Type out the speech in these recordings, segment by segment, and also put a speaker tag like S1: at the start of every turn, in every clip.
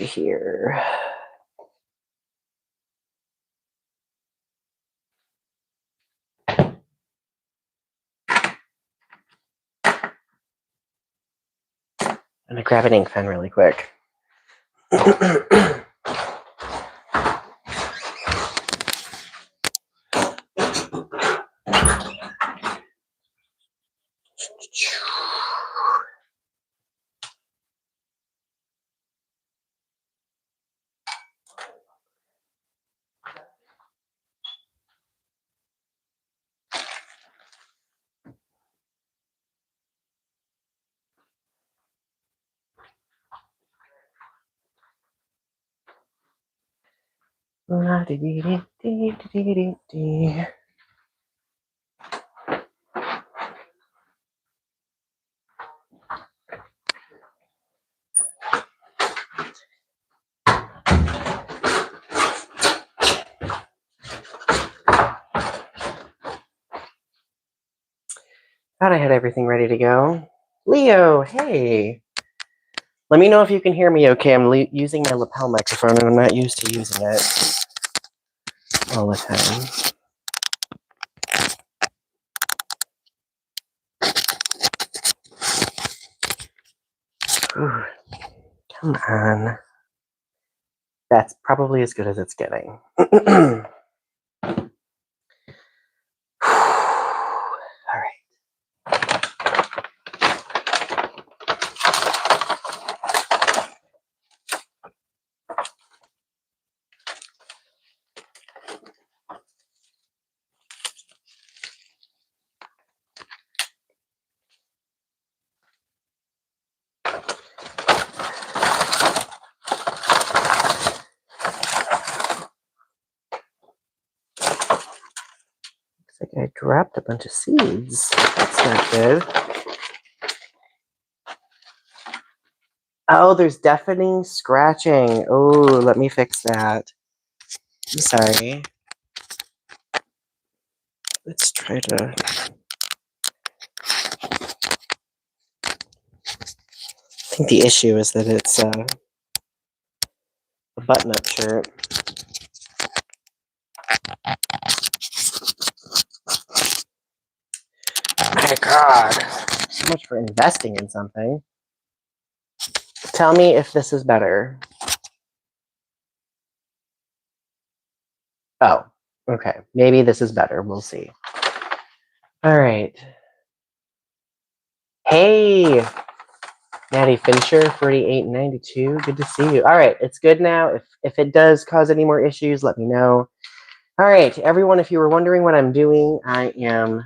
S1: here. I'm gonna grab an ink pen really quick. Thought I had everything ready to go. Leo, hey. Let me know if you can hear me okay. I'm using my lapel microphone and I'm not used to using it all the time. Ooh, come on. That's probably as good as it's getting. All right. Looks like I dropped a bunch of seeds. That's not good. Oh, there's deafening scratching. Oh, let me fix that. I'm sorry. Let's try to... I think the issue is that it's a button-up shirt. My God. So much for investing in something. Tell me if this is better. Oh, okay. Maybe this is better. We'll see. All right. Hey, Maddie Fincher, 4892. Good to see you. All right, it's good now. If it does cause any more issues, let me know. All right, everyone, if you were wondering what I'm doing, I am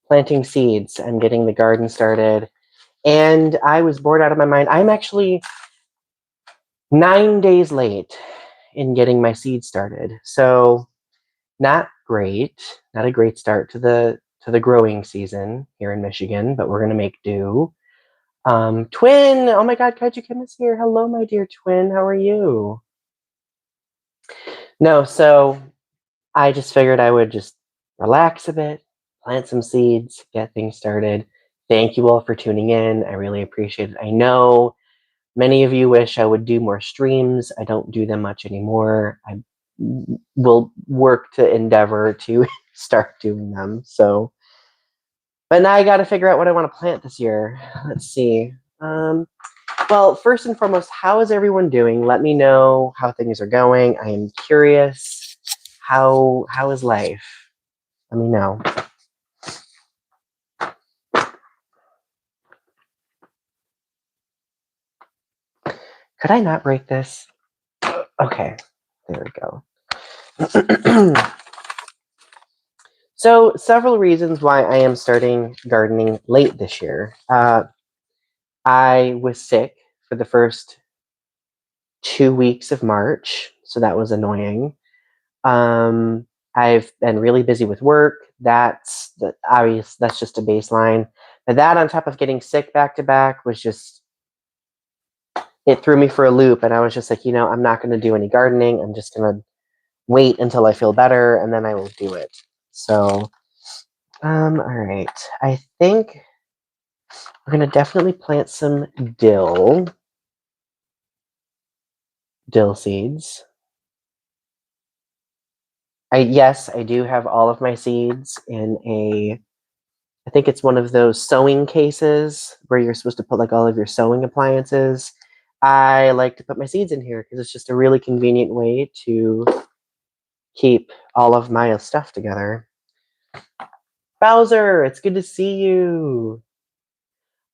S1: planting seeds. I'm getting the garden started. And I was bored out of my mind. I'm actually 9 days late in getting my seeds started. So not great, not a great start to the growing season here in Michigan, but we're gonna make do. Twin, oh my God, Kaiju Kim is here. Hello, my dear twin. How are you? No, so I just figured I would just relax a bit, plant some seeds, get things started. Thank you all for tuning in. I really appreciate it. I know many of you wish I would do more streams. I don't do them much anymore. I will work to endeavor to start doing them. So, but now I got to figure out what I want to plant this year. Let's see. Well, first and foremost, how is everyone doing? Let me know how things are going. I am curious. How is life? Let me know. Could I not break this? Okay, there we go. So, several reasons why I am starting gardening late this year. I was sick for the first 2 weeks of March, so that was annoying. I've been really busy with work. That's obvious. That's just a baseline. But that on top of getting sick back to back was just, it threw me for a loop. And I was just like, I'm not going to do any gardening. I'm just going to wait until I feel better and then I will do it. So, all right. I think we're going to definitely plant some dill. dill seeds. Yes, I do have all of my seeds in I think it's one of those sewing cases where you're supposed to put like all of your sewing appliances. I like to put my seeds in here because it's just a really convenient way to keep all of my stuff together. Bowser, it's good to see you.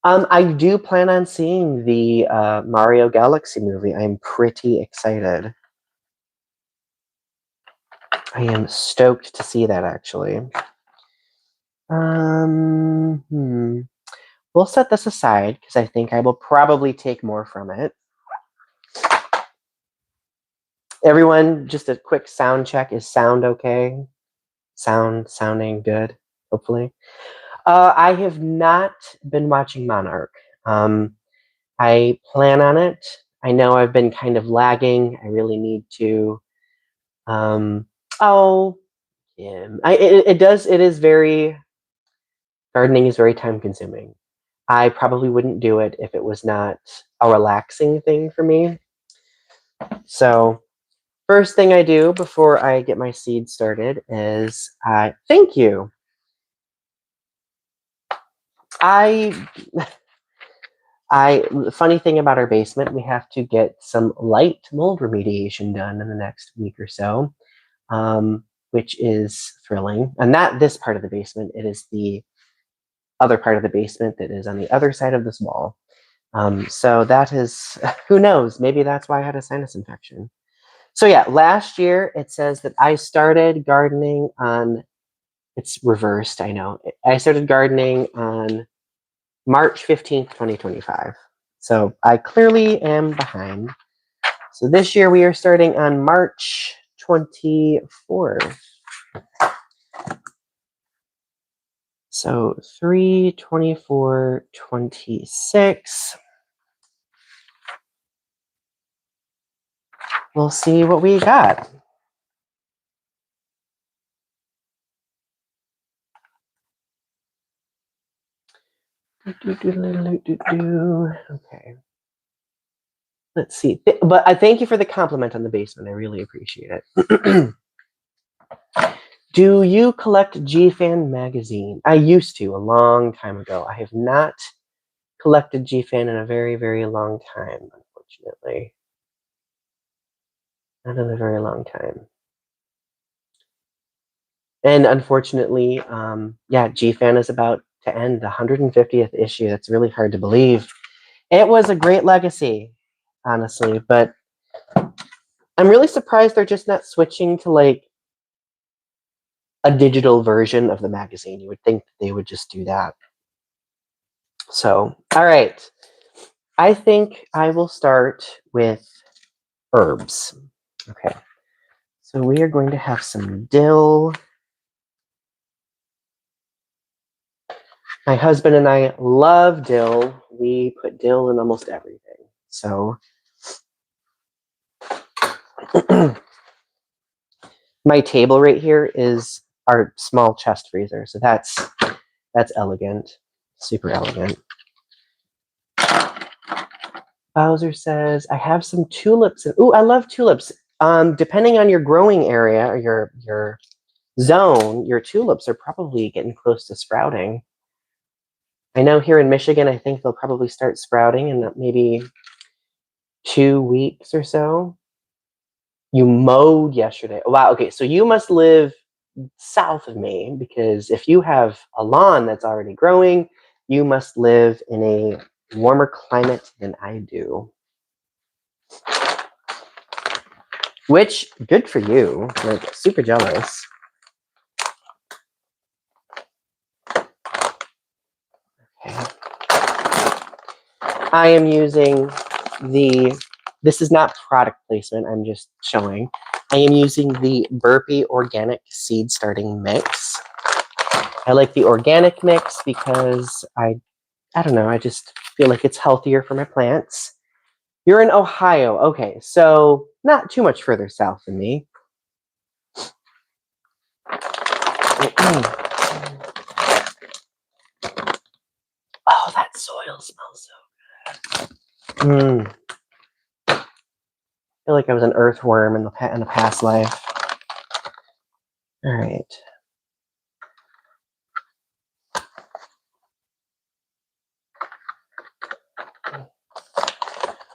S1: I do plan on seeing the Mario Galaxy movie. I'm pretty excited. I am stoked to see that, actually. We'll set this aside because I think I will probably take more from it. Everyone, just a quick sound check. Is sound okay? Sounding good, hopefully. I have not been watching Monarch. I plan on it. I know I've been kind of lagging. I really need to. Gardening is very time consuming. I probably wouldn't do it if it was not a relaxing thing for me. So first thing I do before I get my seeds started is thank you. Funny thing about our basement, we have to get some light mold remediation done in the next week or so, which is thrilling. And not this part of the basement, it is the other part of the basement that is on the other side of this wall. So that is, who knows, maybe that's why I had a sinus infection. So yeah, last year it says that I started gardening on, it's reversed, I know. I started gardening on March 15th, 2025. So I clearly am behind. So this year we are starting on March 24th. So 3/24/26. We'll see what we got. Okay. Let's see. But I thank you for the compliment on the basement. I really appreciate it. Do you collect GFan magazine? I used to a long time ago. I have not collected GFan in a very, very long time, unfortunately. Not in a very long time. And unfortunately, yeah, GFan is about to end, the 150th issue. That's really hard to believe. It was a great legacy, honestly, but I'm really surprised they're just not switching to like a digital version of the magazine. You would think they would just do that. So, all right. I think I will start with herbs. Okay. So we are going to have some dill. My husband and I love dill. We put dill in almost everything. So my table right here is our small chest freezer. So that's elegant, super elegant. Bowser says, I have some tulips. Ooh, I love tulips. Depending on your growing area or your zone, your tulips are probably getting close to sprouting. I know here in Michigan, I think they'll probably start sprouting in maybe 2 weeks or so. You mowed yesterday. Wow, okay, so you must live south of me, because if you have a lawn that's already growing, you must live in a warmer climate than I do. Which, good for you. Like, super jealous. Okay. I am using this is not product placement, I'm just showing. I am using the Burpee Organic Seed Starting Mix. I like the organic mix because I don't know, I just feel like it's healthier for my plants. You're in Ohio. Okay, so not too much further south than me. Oh, that soil smells so good. feel like I was an earthworm in the past life. All right.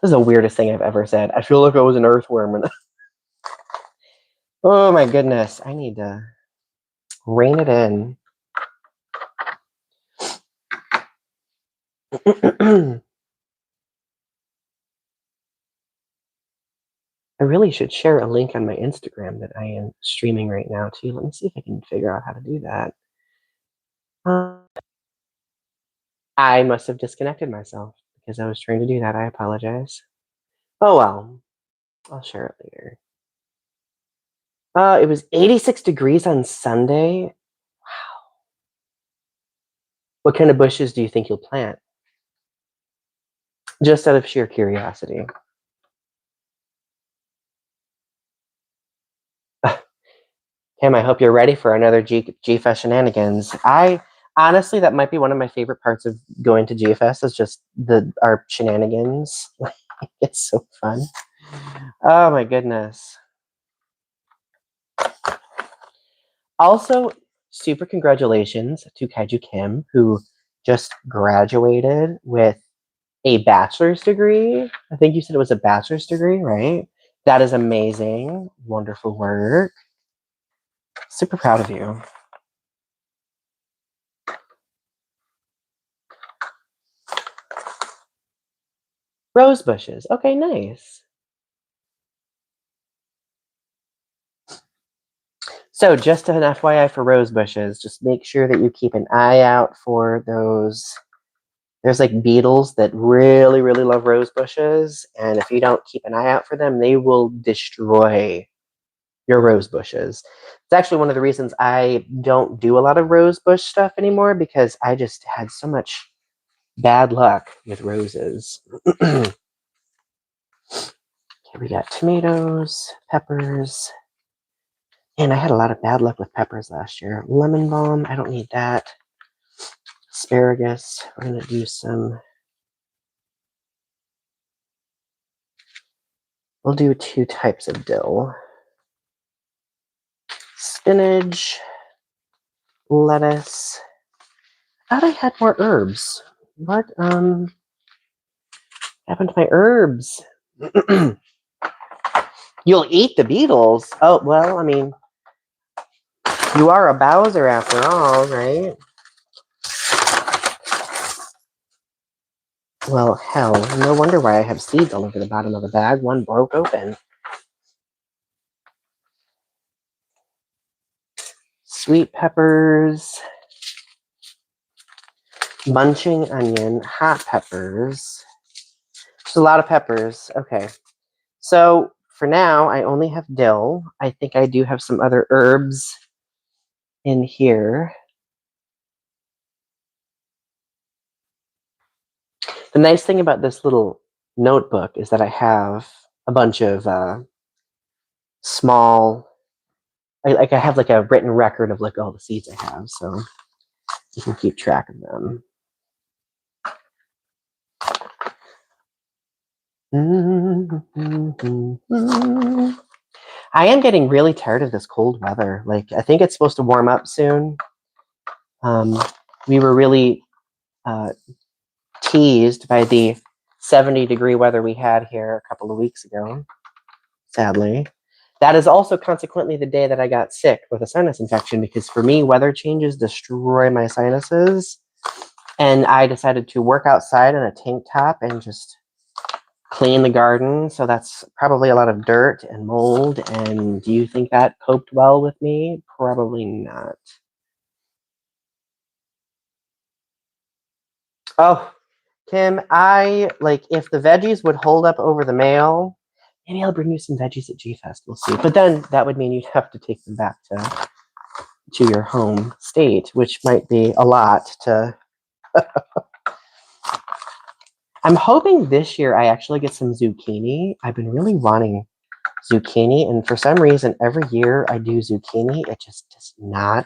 S1: This is the weirdest thing I've ever said. I feel like I was an earthworm. Oh my goodness. I need to rein it in. I really should share a link on my Instagram that I am streaming right now too. Let me see if I can figure out how to do that. I must have disconnected myself because I was trying to do that. I apologize. Oh well, I'll share it later. It was 86 degrees on Sunday. Wow. What kind of bushes do you think you'll plant? Just out of sheer curiosity. Kim, I hope you're ready for another GFest shenanigans. Honestly, that might be one of my favorite parts of going to GFest is just our shenanigans. It's so fun. Oh my goodness. Also, super congratulations to Kaiju Kim, who just graduated with a bachelor's degree. I think you said it was a bachelor's degree, right? That is amazing. Wonderful work. Super proud of you. Rose bushes. Okay, nice. So just an FYI for rose bushes, just make sure that you keep an eye out for those. There's like beetles that really, really love rose bushes. And if you don't keep an eye out for them, they will destroy your rose bushes. It's actually one of the reasons I don't do a lot of rose bush stuff anymore because I just had so much bad luck with roses. Okay, we got tomatoes, peppers. And I had a lot of bad luck with peppers last year. Lemon balm, I don't need that. Asparagus, we're going to do some. We'll do 2 types of dill. Spinach, lettuce. I thought I had more herbs. What happened to my herbs? You'll eat the beetles. Oh, well, I mean, you are a Bowser after all, right? Well, hell, no wonder why I have seeds all over the bottom of the bag. One broke open. Sweet peppers, bunching onion, hot peppers. Just a lot of peppers. Okay. So for now, I only have dill. I think I do have some other herbs in here. The nice thing about this little notebook is that I have a bunch of small, I have like a written record of like all the seeds I have, so you can keep track of them. I am getting really tired of this cold weather. Like, I think it's supposed to warm up soon. We were really teased by the 70-degree weather we had here a couple of weeks ago, sadly. That is also consequently the day that I got sick with a sinus infection, because for me, weather changes destroy my sinuses. And I decided to work outside in a tank top and just clean the garden. So that's probably a lot of dirt and mold. And do you think that coped well with me? Probably not. Oh, Kim, if the veggies would hold up over the mail, maybe I'll bring you some veggies at G-Fest. We'll see. But then that would mean you'd have to take them back to your home state, which might be a lot to. I'm hoping this year I actually get some zucchini. I've been really wanting zucchini, and for some reason, every year I do zucchini, it just does not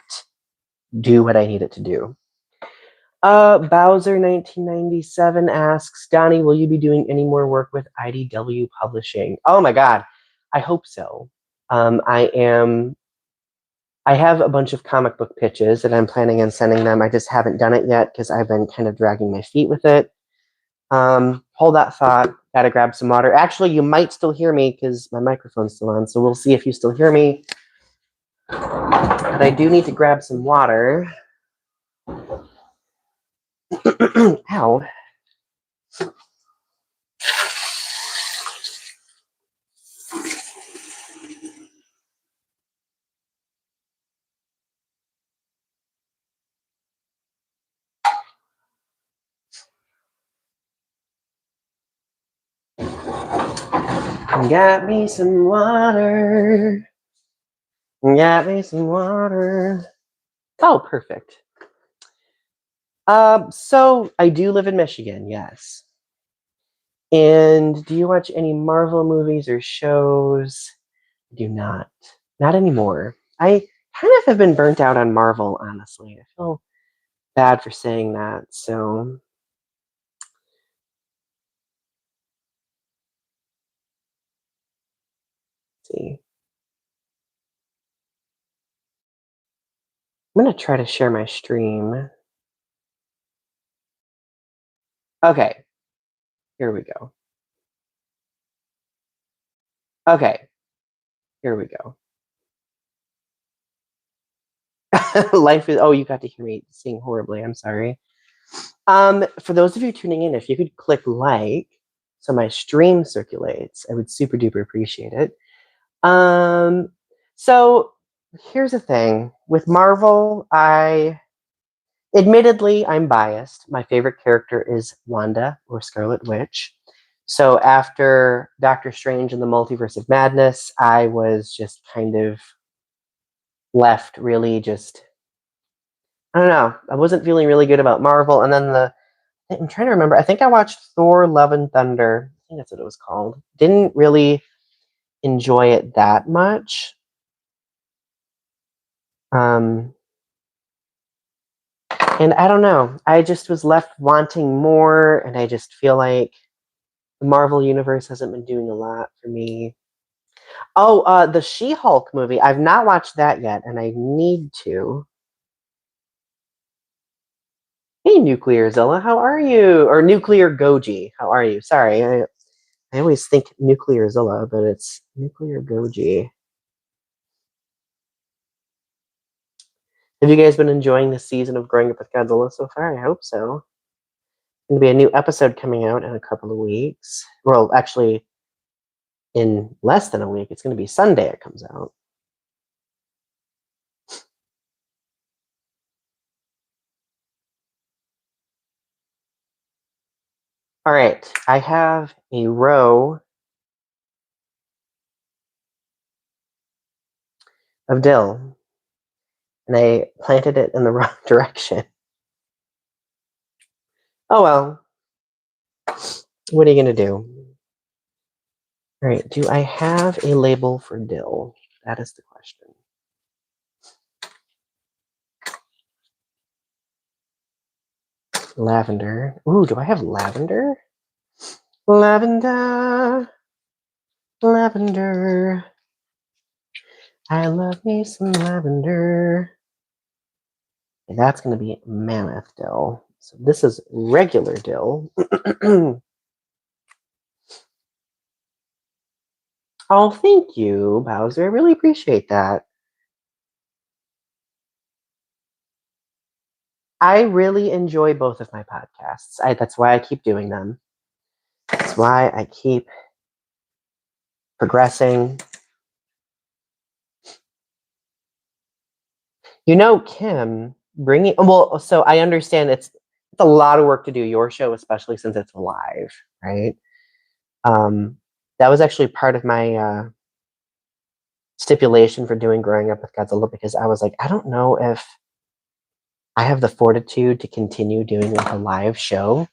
S1: do what I need it to do. Bowser 1997 asks, Donny, will you be doing any more work with IDW Publishing? Oh my God, I hope so. I have a bunch of comic book pitches that I'm planning on sending them. I just haven't done it yet because I've been kind of dragging my feet with it. Hold that thought. Gotta grab some water. Actually, you might still hear me because my microphone's still on, so we'll see if you still hear me. But I do need to grab some water. Ow. Got me some water. Got me some water. Oh, perfect. So I do live in Michigan, yes. And do you watch any Marvel movies or shows? I do not. Not anymore. I kind of have been burnt out on Marvel, honestly. I feel bad for saying that, so let's see. I'm gonna try to share my stream. Okay, here we go. Okay, here we go. Life is, oh, you got to hear me sing horribly. I'm sorry. For those of you tuning in, if you could click like so my stream circulates, I would super duper appreciate it. So here's the thing with Marvel, admittedly, I'm biased. My favorite character is Wanda or Scarlet Witch. So after Doctor Strange and the Multiverse of Madness, I was just kind of left really just, I don't know. I wasn't feeling really good about Marvel. And then I'm trying to remember. I think I watched Thor: Love and Thunder. I think that's what it was called. Didn't really enjoy it that much. And I don't know. I just was left wanting more, and I just feel like the Marvel Universe hasn't been doing a lot for me. Oh, the She-Hulk movie. I've not watched that yet, and I need to. Hey, Nuclear Zilla, how are you? Or Nuclear Goji, how are you? Sorry, I always think Nuclear Zilla, but it's Nuclear Goji. Have you guys been enjoying this season of Growing Up with Godzilla so far? I hope so. There's going to be a new episode coming out in a couple of weeks. Well, actually, in less than a week. It's going to be Sunday it comes out. All right, I have a row of dill, and I planted it in the wrong direction. Oh well. What are you going to do? All right, do I have a label for dill? That is the question. Lavender. Ooh, do I have lavender? Lavender. Lavender. I love me some lavender. And that's going to be mammoth dill. So this is regular dill. Oh, thank you, Bowser. I really appreciate that. I really enjoy both of my podcasts. That's why I keep doing them. That's why I keep progressing. You know, Kim, bringing, well, so I understand it's a lot of work to do your show, especially since it's live, right? That was actually part of my stipulation for doing Growing Up with Godzilla, because I was like, I don't know if I have the fortitude to continue doing like a live show.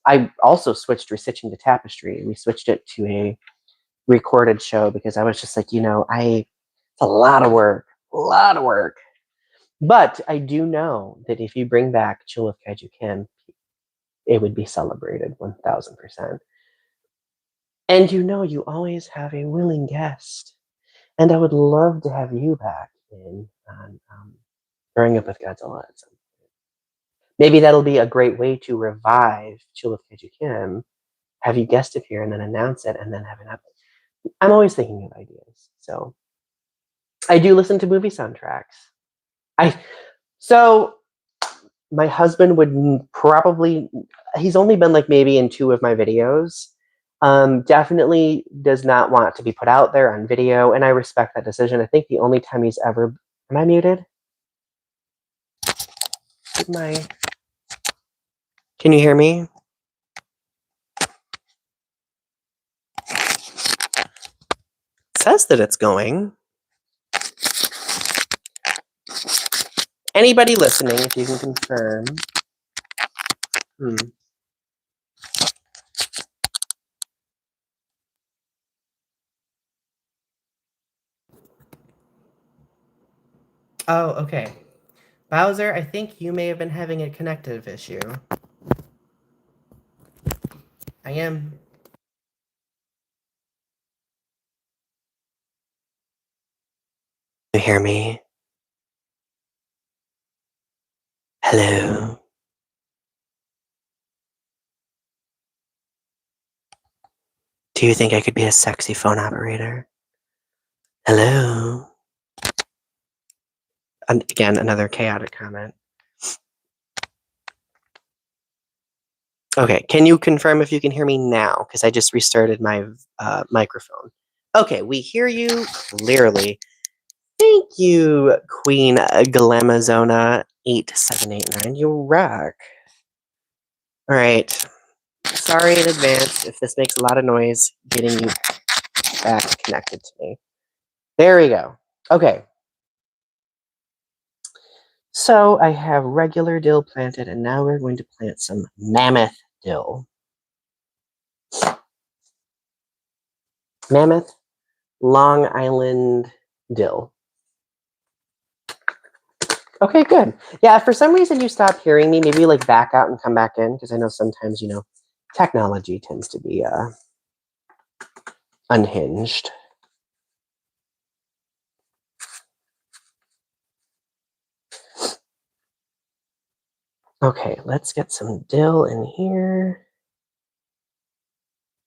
S1: I also switched Restitching to Tapestry. We switched it to a recorded show because I was just like, it's a lot of work, a lot of work. But I do know that if you bring back Chill with Kaiju Kim, it would be celebrated 1000%. And you always have a willing guest. And I would love to have you back in on Growing Up with Godzilla at some point. Maybe that'll be a great way to revive Chill with Kaiju Kim, have you guest appear and then announce it and then have it happen. I'm always thinking of ideas. So I do listen to movie soundtracks. So my husband would probably, he's only been like maybe in 2 of my videos. Definitely does not want to be put out there on video, and I respect that decision. I think the only time he's ever, am I muted? Can you hear me? It says that it's going. Anybody listening, if you can confirm. Oh, okay. Bowser, I think you may have been having a connective issue. I am. You hear me? Hello? Do you think I could be a sexy phone operator? Hello? And again, another chaotic comment. Okay, can you confirm if you can hear me now? Because I just restarted my microphone. Okay, we hear you clearly. Thank you, Queen Glamazona 8789. You rock. All right. Sorry in advance if this makes a lot of noise getting you back connected to me. There we go. Okay. So I have regular dill planted, and now we're going to plant some mammoth dill. Mammoth Long Island dill. Okay, good. Yeah, if for some reason you stop hearing me, maybe like back out and come back in, because I know sometimes, technology tends to be unhinged. Okay, let's get some dill in here.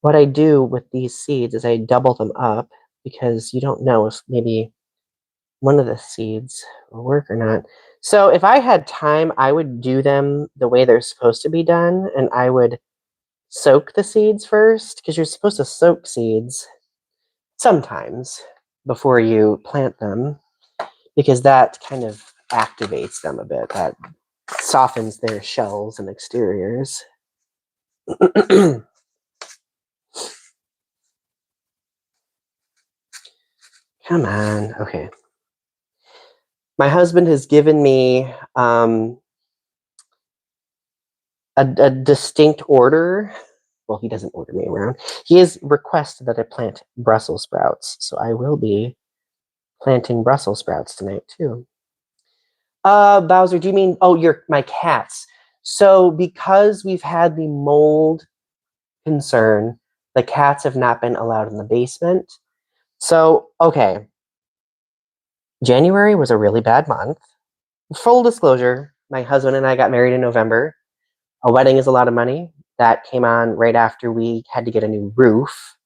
S1: What I do with these seeds is I double them up because you don't know if maybe one of the seeds will work or not. So if I had time, I would do them the way they're supposed to be done, and I would soak the seeds first, because you're supposed to soak seeds sometimes before you plant them, because that kind of activates them a bit. That softens their shells and exteriors. Come on. Okay. My husband has given me a distinct order. Well, he doesn't order me around. He has requested that I plant Brussels sprouts. So I will be planting Brussels sprouts tonight too. Bowser, do you mean, my cats. So because we've had the mold concern, the cats have not been allowed in the basement. So, okay. January was a really bad month. Full disclosure, my husband and I got married in November. A wedding is a lot of money. That came on right after we had to get a new roof.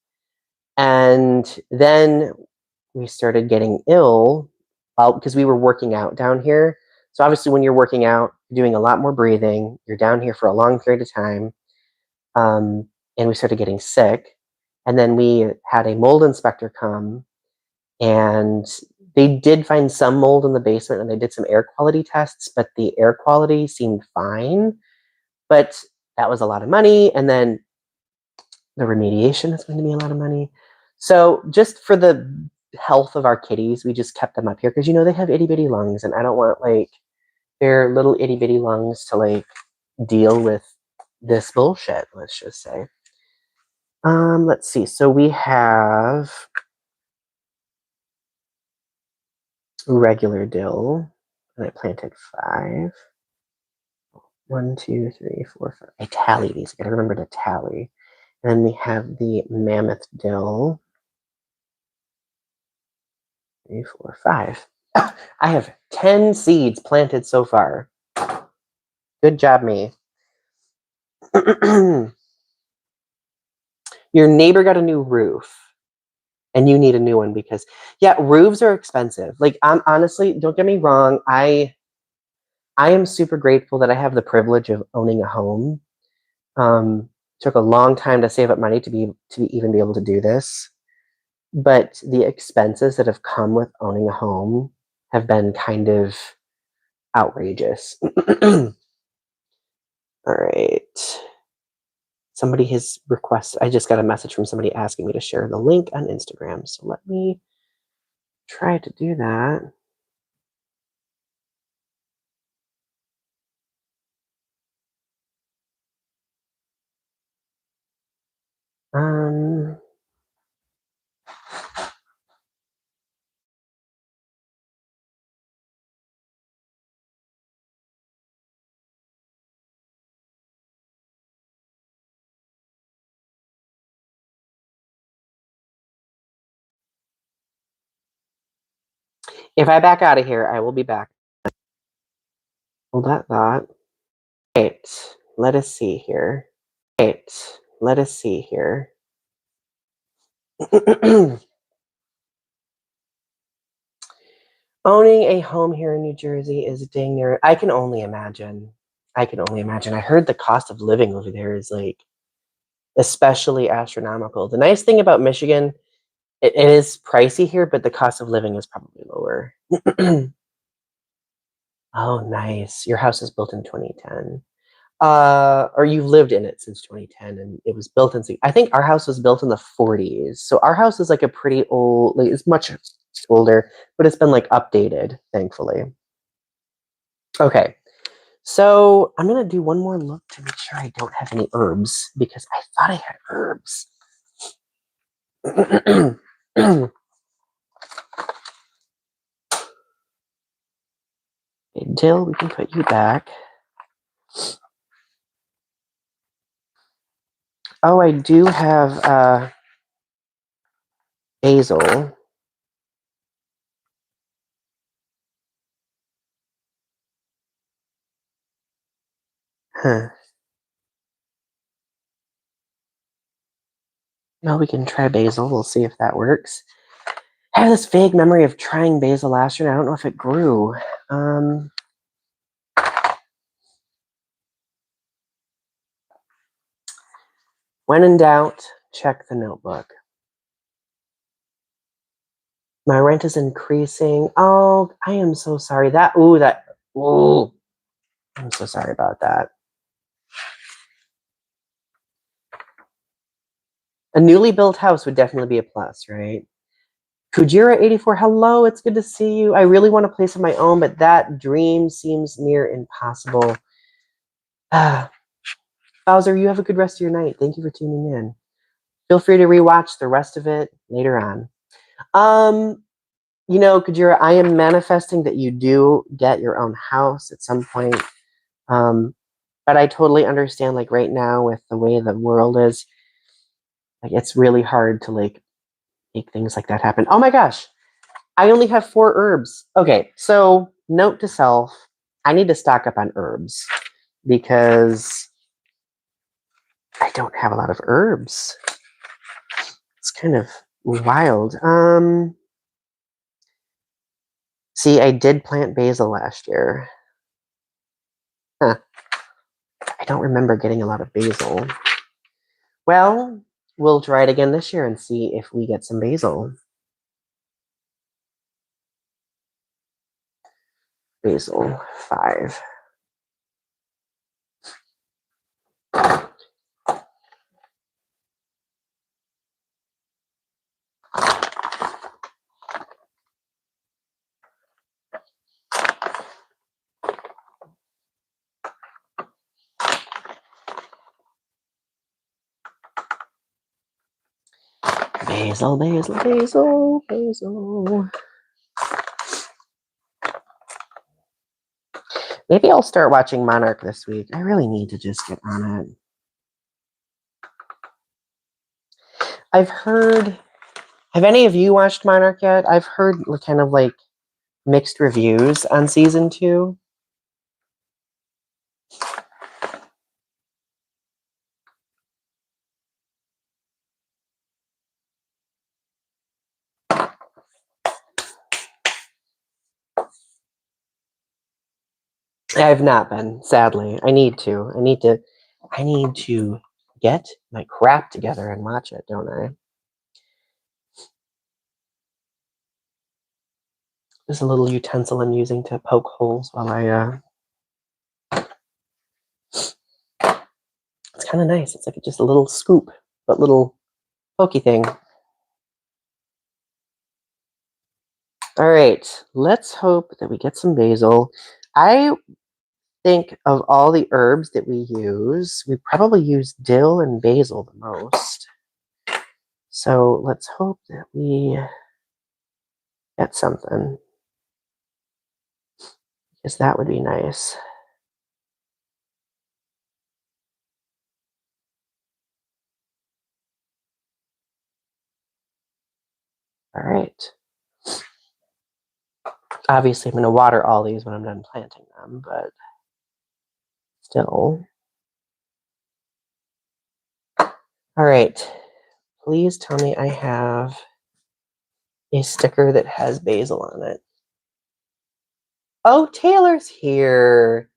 S1: And then we started getting ill because we were working out down here. So obviously when you're working out, you're doing a lot more breathing. You're down here for a long period of time. And we started getting sick. And then we had a mold inspector come, and they did find some mold in the basement, and they did some air quality tests, but the air quality seemed fine. But that was a lot of money. And then the remediation is going to be a lot of money. So just for the health of our kitties, we just kept them up here because, they have itty bitty lungs, and I don't want their little itty bitty lungs to deal with this bullshit, let's just say. Let's see. So we have regular dill. And I planted 5. 1, 2, 3, 4, 5. I tally these. I gotta remember to tally. And then we have the mammoth dill. 3, 4, 5. I have 10 seeds planted so far. Good job, me. Your neighbor got a new roof. And you need a new one because, yeah, roofs are expensive. Like, I'm honestly, don't get me wrong. I am super grateful that I have the privilege of owning a home. Took a long time to save up money to even be able to do this. But the expenses that have come with owning a home have been kind of outrageous. All right. Somebody has requested, I just got a message from somebody asking me to share the link on Instagram. So let me try to do that. If I back out of here, I will be back. Hold that thought. Right. Let us see here. Right. Let us see here. Owning a home here in New Jersey is dang near. I can only imagine. I heard the cost of living over there is like especially astronomical. The nice thing about Michigan, it is pricey here, but the cost of living is probably lower. Oh, nice. Your house is built in 2010. Or you've lived in it since 2010, and it was built in. I think our house was built in the 40s, so our house is like a pretty old. Like it's much older, but it's been like updated, thankfully. Okay, so I'm gonna do one more look to make sure I don't have any herbs because I thought I had herbs. Okay, dill, we can put you back. Oh, I do have basil. Huh. Well, we can try basil. We'll see if that works. I have this vague memory of trying basil last year, and I don't know if it grew. When in doubt, check the notebook. My rent is increasing. Oh, I am so sorry. Ooh. I'm so sorry about that. A newly built house would definitely be a plus, right? Kujira84, hello, it's good to see you. I really want a place of my own, but that dream seems near impossible. Bowser, you have a good rest of your night. Thank you for tuning in. Feel free to rewatch the rest of it later on. Kujira, I am manifesting that you do get your own house at some point. But I totally understand, like right now with the way the world is, like it's really hard to like make things like that happen. Oh my gosh, I only have 4 herbs. Okay, so note to self, I need to stock up on herbs because I don't have a lot of herbs. It's kind of wild. See, I did plant basil last year. Huh. I don't remember getting a lot of basil. Well, we'll try it again this year and see if we get some basil. Basil 5. Basil. Maybe I'll start watching Monarch this week. I really need to just get on it. I've heard... Have any of you watched Monarch yet? I've heard kind of like mixed reviews on season 2. I've not been, sadly. I need to. I need to get my crap together and watch it, don't I? There's a little utensil I'm using to poke holes while I it's kind of nice. It's like just a little scoop, but little pokey thing. All right, let's hope that we get some basil. I think of all the herbs that we use, we probably use dill and basil the most. So let's hope that we get something, because that would be nice. All right. Obviously, I'm going to water all these when I'm done planting them, but still. All right. Please tell me I have a sticker that has basil on it. Oh, Taylor's here.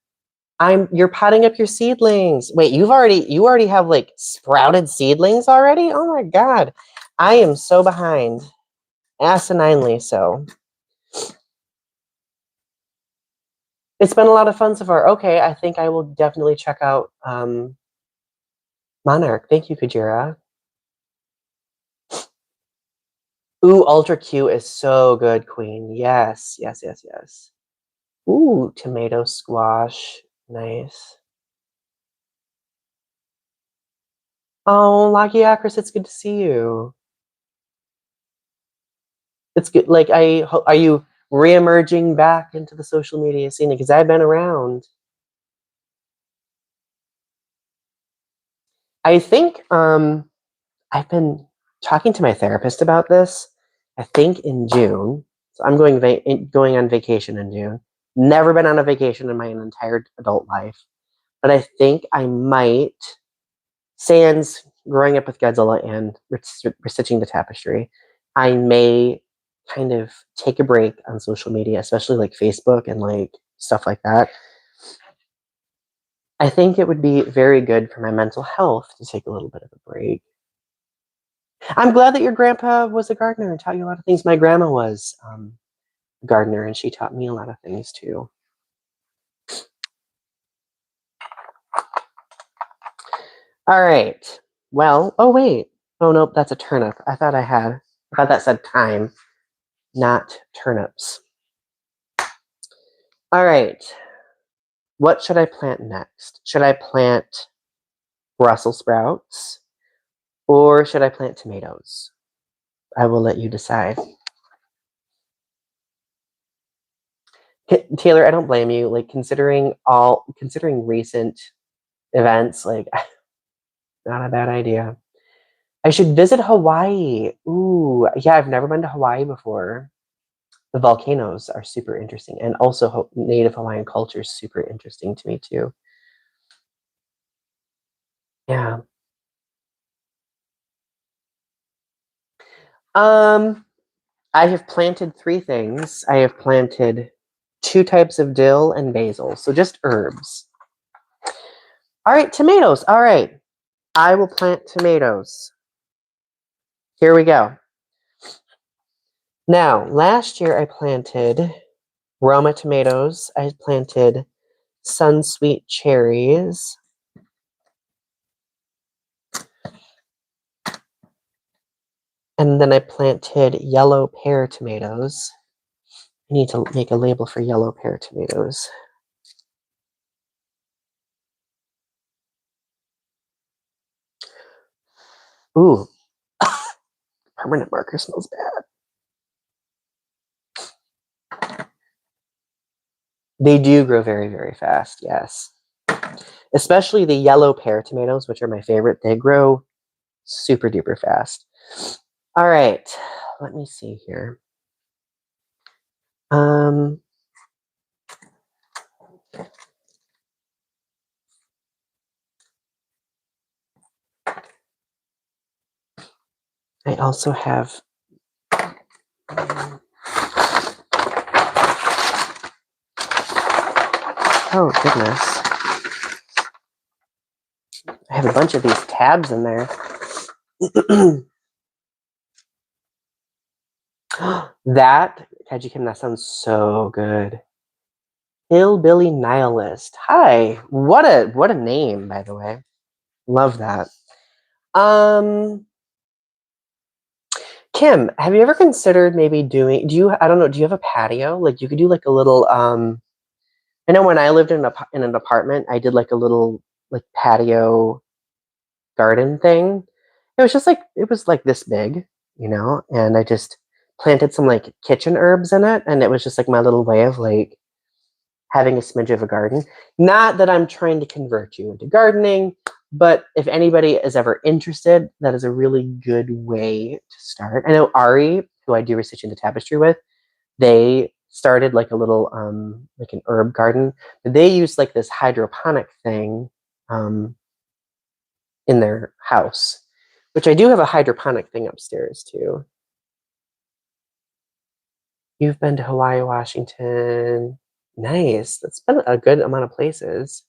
S1: You're potting up your seedlings. Wait, you already have like sprouted seedlings already? Oh my God. I am so behind. Asininely so. It's been a lot of fun so far. Okay, I think I will definitely check out Monarch. Thank you, Kujira. Ooh, Ultra Q is so good, Queen. Yes, yes, yes, yes. Ooh, tomato squash. Nice. Oh, Lucky Actress, it's good to see you. It's good. Like, are you re-emerging back into the social media scene? Because I've been around. I think I've been talking to my therapist about this. I think in June. So I'm going on vacation in June. Never been on a vacation in my entire adult life. But I think I might, sans growing up with Godzilla and restitching the tapestry, I may kind of take a break on social media, especially like Facebook and like stuff like that. I think it would be very good for my mental health to take a little bit of a break. I'm glad that your grandpa was a gardener and taught you a lot of things. My grandma was a gardener, and she taught me a lot of things too. All right. Well, oh wait. Oh nope, that's a turnip. I thought that said thyme, not turnips. All right. What should I plant next? Should I plant Brussels sprouts or should I plant tomatoes? I will let you decide. Taylor, I don't blame you. Like considering recent events, like not a bad idea. I should visit Hawaii. Ooh, yeah, I've never been to Hawaii before. The volcanoes are super interesting, and also Native Hawaiian culture is super interesting to me too. Yeah. I have planted 3 things. I have planted 2 types of dill and basil, so just herbs. All right, tomatoes. All right, I will plant tomatoes. Here we go. Now, last year I planted Roma tomatoes. I planted Sunsweet cherries. And then I planted yellow pear tomatoes. I need to make a label for yellow pear tomatoes. Ooh, permanent marker smells bad. They do grow very, very fast, yes. Especially the yellow pear tomatoes, which are my favorite. They grow super duper fast. All right, let me see here. I also have oh goodness. I have a bunch of these tabs in there. That, Kaji Kim, that sounds so good. Hillbilly Nihilist. Hi. What a name, by the way. Love that. Kim, have you ever considered maybe doing, I don't know, do you have a patio? Like you could do like a little, I know when I lived in an apartment, I did like a little like patio garden thing. It was like this big, you know, and I just planted some like kitchen herbs in it. And it was just like my little way of like having a smidge of a garden. Not that I'm trying to convert you into gardening, but if anybody is ever interested, that is a really good way to start. I know Ari, who I do Research into Tapestry with, they started like a little like an herb garden, but they use like this hydroponic thing in their house, which I do have a hydroponic thing upstairs too. You've been to Hawaii, Washington. Nice. That's been a good amount of places.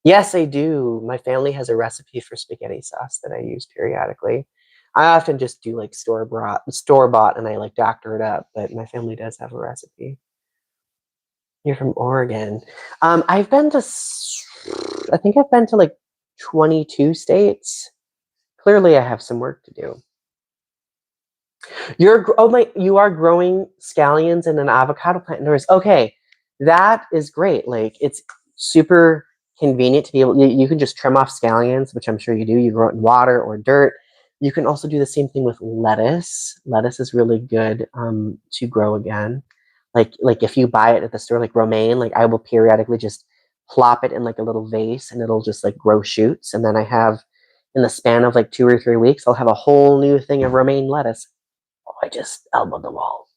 S1: Yes, I do. My family has a recipe for spaghetti sauce that I use periodically. I often just do like store bought, and I like doctor it up, but my family does have a recipe. You're from Oregon. I've been to, I think I've been to like 22 states. Clearly, I have some work to do. You are growing scallions in an avocado plant indoors. Okay, that is great. Like it's super convenient to be able. You can just trim off scallions, which I'm sure you do. You grow it in water or dirt. You can also do the same thing with lettuce. Lettuce is really good to grow again. Like if you buy it at the store, like romaine, like I will periodically just plop it in like a little vase, and it'll just like grow shoots. And then I have, in the span of like 2 or 3 weeks, I'll have a whole new thing of romaine lettuce. Oh, I just elbowed the wall.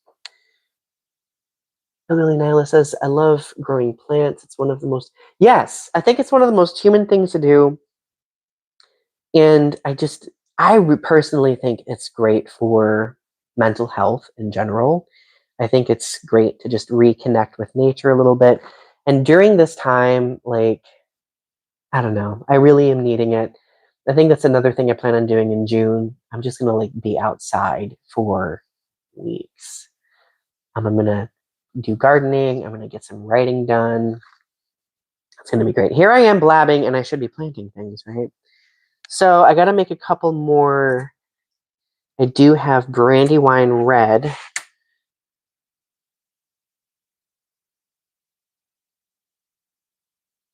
S1: Emily Nyla says, I love growing plants. It's one of the most, yes, I think it's one of the most human things to do. And I personally think it's great for mental health in general. I think it's great to just reconnect with nature a little bit. And during this time, like, I don't know, I really am needing it. I think that's another thing I plan on doing in June. I'm just going to like be outside for weeks. I'm going to do gardening. I'm going to get some writing done. It's going to be great. Here I am blabbing, and I should be planting things, right? So I got to make a couple more. I do have Brandywine Red.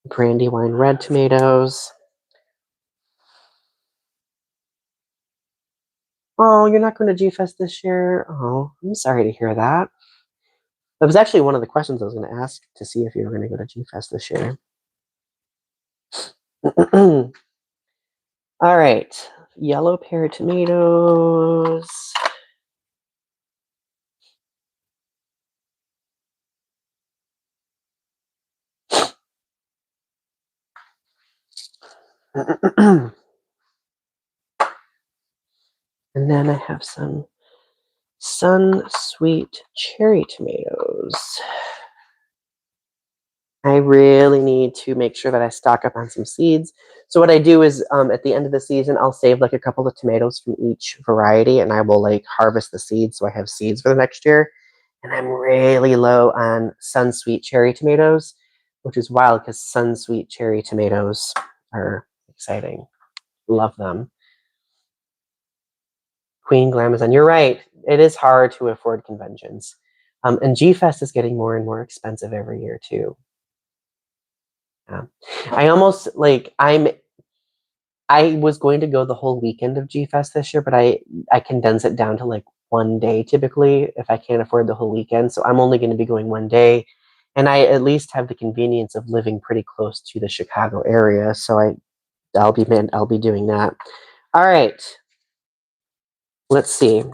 S1: Brandywine Red tomatoes. Oh, you're not going to G-Fest this year? Oh, I'm sorry to hear that. That was actually one of the questions I was going to ask, to see if you were going to go to G-Fest this year. All right. Yellow pear tomatoes. And then I have some Sun Sweet cherry tomatoes. I really need to make sure that I stock up on some seeds. So what I do is at the end of the season, I'll save like a couple of tomatoes from each variety, and I will like harvest the seeds so I have seeds for the next year. And I'm really low on Sun Sweet cherry tomatoes, which is wild because Sun Sweet cherry tomatoes are exciting. Love them. Queen Glamazon, you're right. It is hard to afford conventions. And G-Fest is getting more and more expensive every year too. Yeah. I almost like I was going to go the whole weekend of G-Fest this year, but I condense it down to like one day typically if I can't afford the whole weekend. So I'm only going to be going one day, And I at least have the convenience of living pretty close to the Chicago area, so I'll be doing that. All right. Let's see.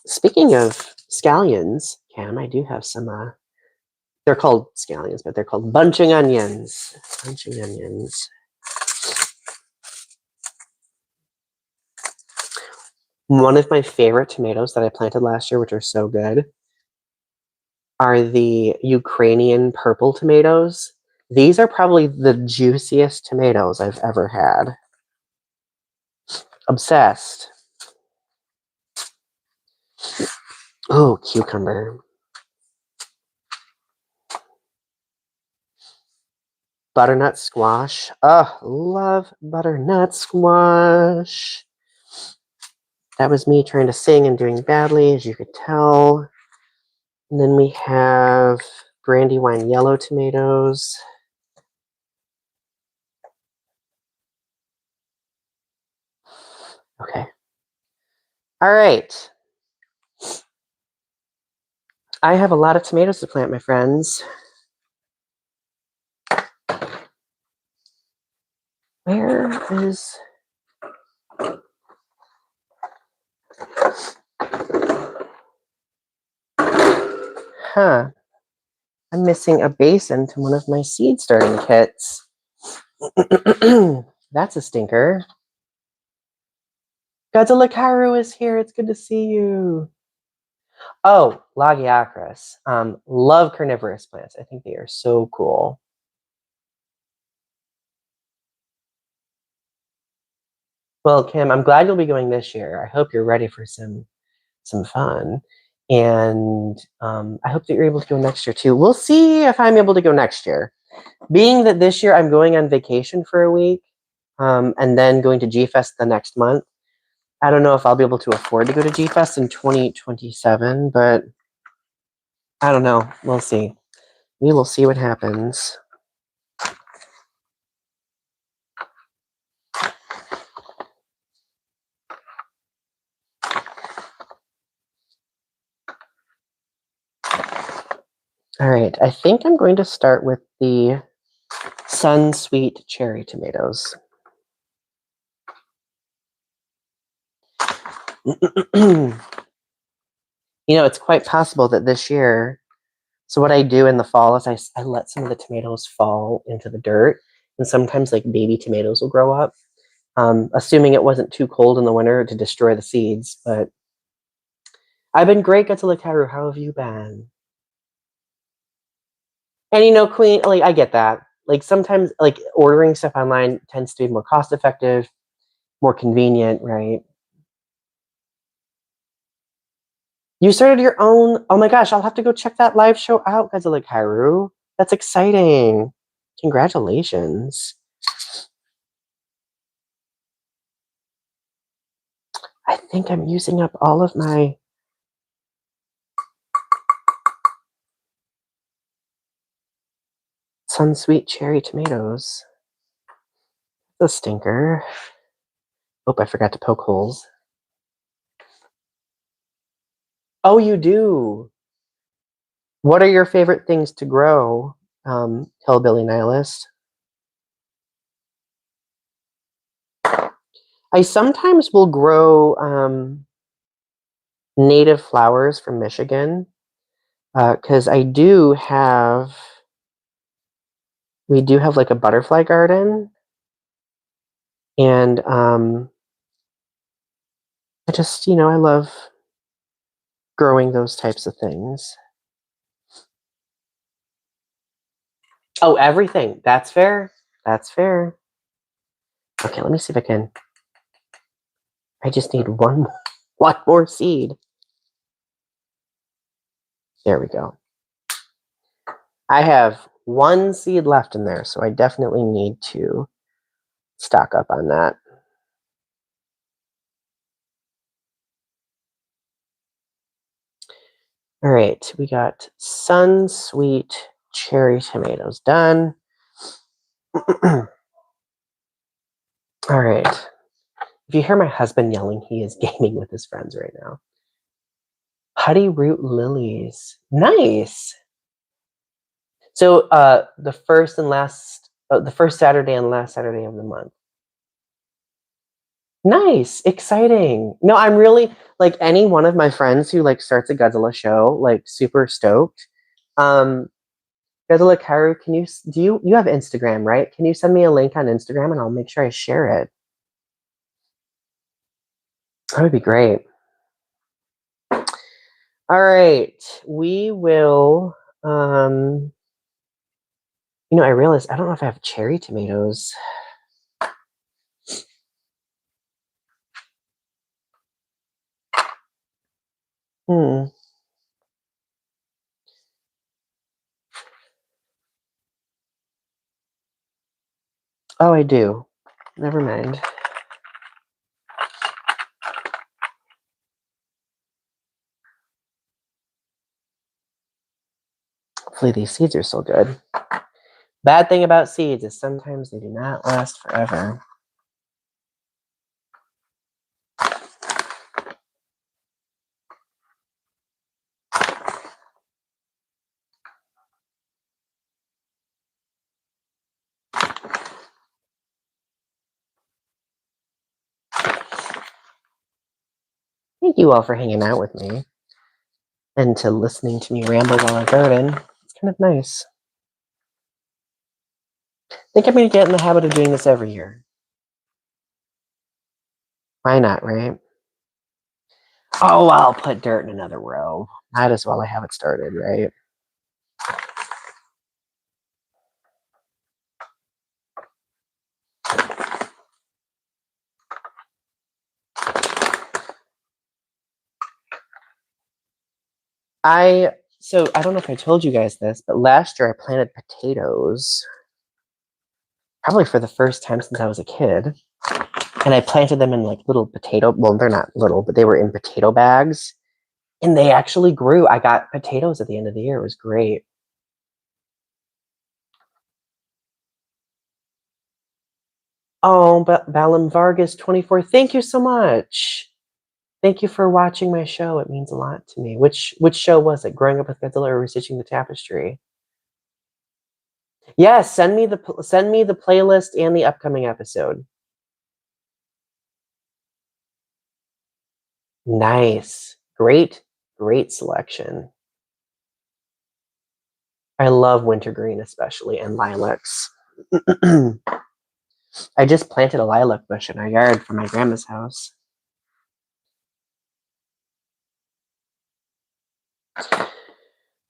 S1: Speaking of scallions, Cam, I do have some. They're called scallions, but they're called bunching onions. Bunching onions. One of my favorite tomatoes that I planted last year, which are so good, are the Ukrainian purple tomatoes. These are probably the juiciest tomatoes I've ever had. Obsessed. Oh, cucumber. Butternut squash. Oh, love butternut squash. That was me trying to sing and doing badly, as you could tell. And then we have brandywine yellow tomatoes. Okay. All right. I have a lot of tomatoes to plant, my friends. Where is... Huh. I'm missing a basin to one of my seed starting kits. That's a stinker. Godzilla Karu is here. It's good to see you. Oh, Lagiacris. Love carnivorous plants. I think they are so cool. Well, Kim, I'm glad you'll be going this year. I hope you're ready for some fun. And I hope that you're able to go next year too. We'll see if I'm able to go next year. Being that this year I'm going on vacation for a week and then going to G-Fest the next month. I don't know if I'll be able to afford to go to G-Fest in 2027, but I don't know. We'll see. We will see what happens. All right, I think I'm going to start with the Sun Sweet Cherry tomatoes. You know, it's quite possible that this year, so what I do in the fall is I let some of the tomatoes fall into the dirt, and sometimes like baby tomatoes will grow up, assuming it wasn't too cold in the winter to destroy the seeds. But I've been great, Godzilla Karu. How have you been? And you know, Queen, like I get that. Like sometimes like ordering stuff online tends to be more cost effective, more convenient, right? You started your own. Oh my gosh, I'll have to go check that live show out, Godzilla Karu. That's exciting. Congratulations. I think I'm using up all of my Sun Sweet Cherry tomatoes. The stinker. Oh, I forgot to poke holes. Oh, you do. What are your favorite things to grow, Hillbilly Nihilist? I sometimes will grow native flowers from Michigan because we do have like a butterfly garden, and I just, I love growing those types of things. Oh, everything. That's fair. That's fair. Okay, let me see if I can. I just need one more seed. There we go. I have one seed left in there, so I definitely need to stock up on that. All right, we got Sun Sweet Cherry tomatoes done. All right. If you hear my husband yelling, he is gaming with his friends right now. Putty root lilies. Nice. So the first Saturday and last Saturday of the month. Nice, exciting. No, I'm really like any one of my friends who like starts a Godzilla show, like super stoked. Godzilla Karu, you have Instagram, right? Can you send me a link on Instagram and I'll make sure I share it? That would be great. All right, we will. I realized I don't know if I have cherry tomatoes. Oh, I do. Never mind. Hopefully these seeds are still good. Bad thing about seeds is sometimes they do not last forever. Thank you all for hanging out with me and to listening to me ramble while I garden. It's kind of nice. I think I'm going to get in the habit of doing this every year. Why not, right? Oh, I'll put dirt in another row. Might as well I have it started, right? So I don't know if I told you guys this, but last year I planted potatoes, probably for the first time since I was a kid. And I planted them in like well, they're not little, but they were in potato bags. And they actually grew. I got potatoes at the end of the year. It was great. Oh, but Balam Vargas 24, thank you so much. Thank you for watching my show. It means a lot to me. Which show was it? Growing Up with Godzilla or Restitching the Tapestry? Yes, send me the playlist and the upcoming episode. Nice. Great selection. I love wintergreen especially and lilacs. I just planted a lilac bush in our yard for my grandma's house.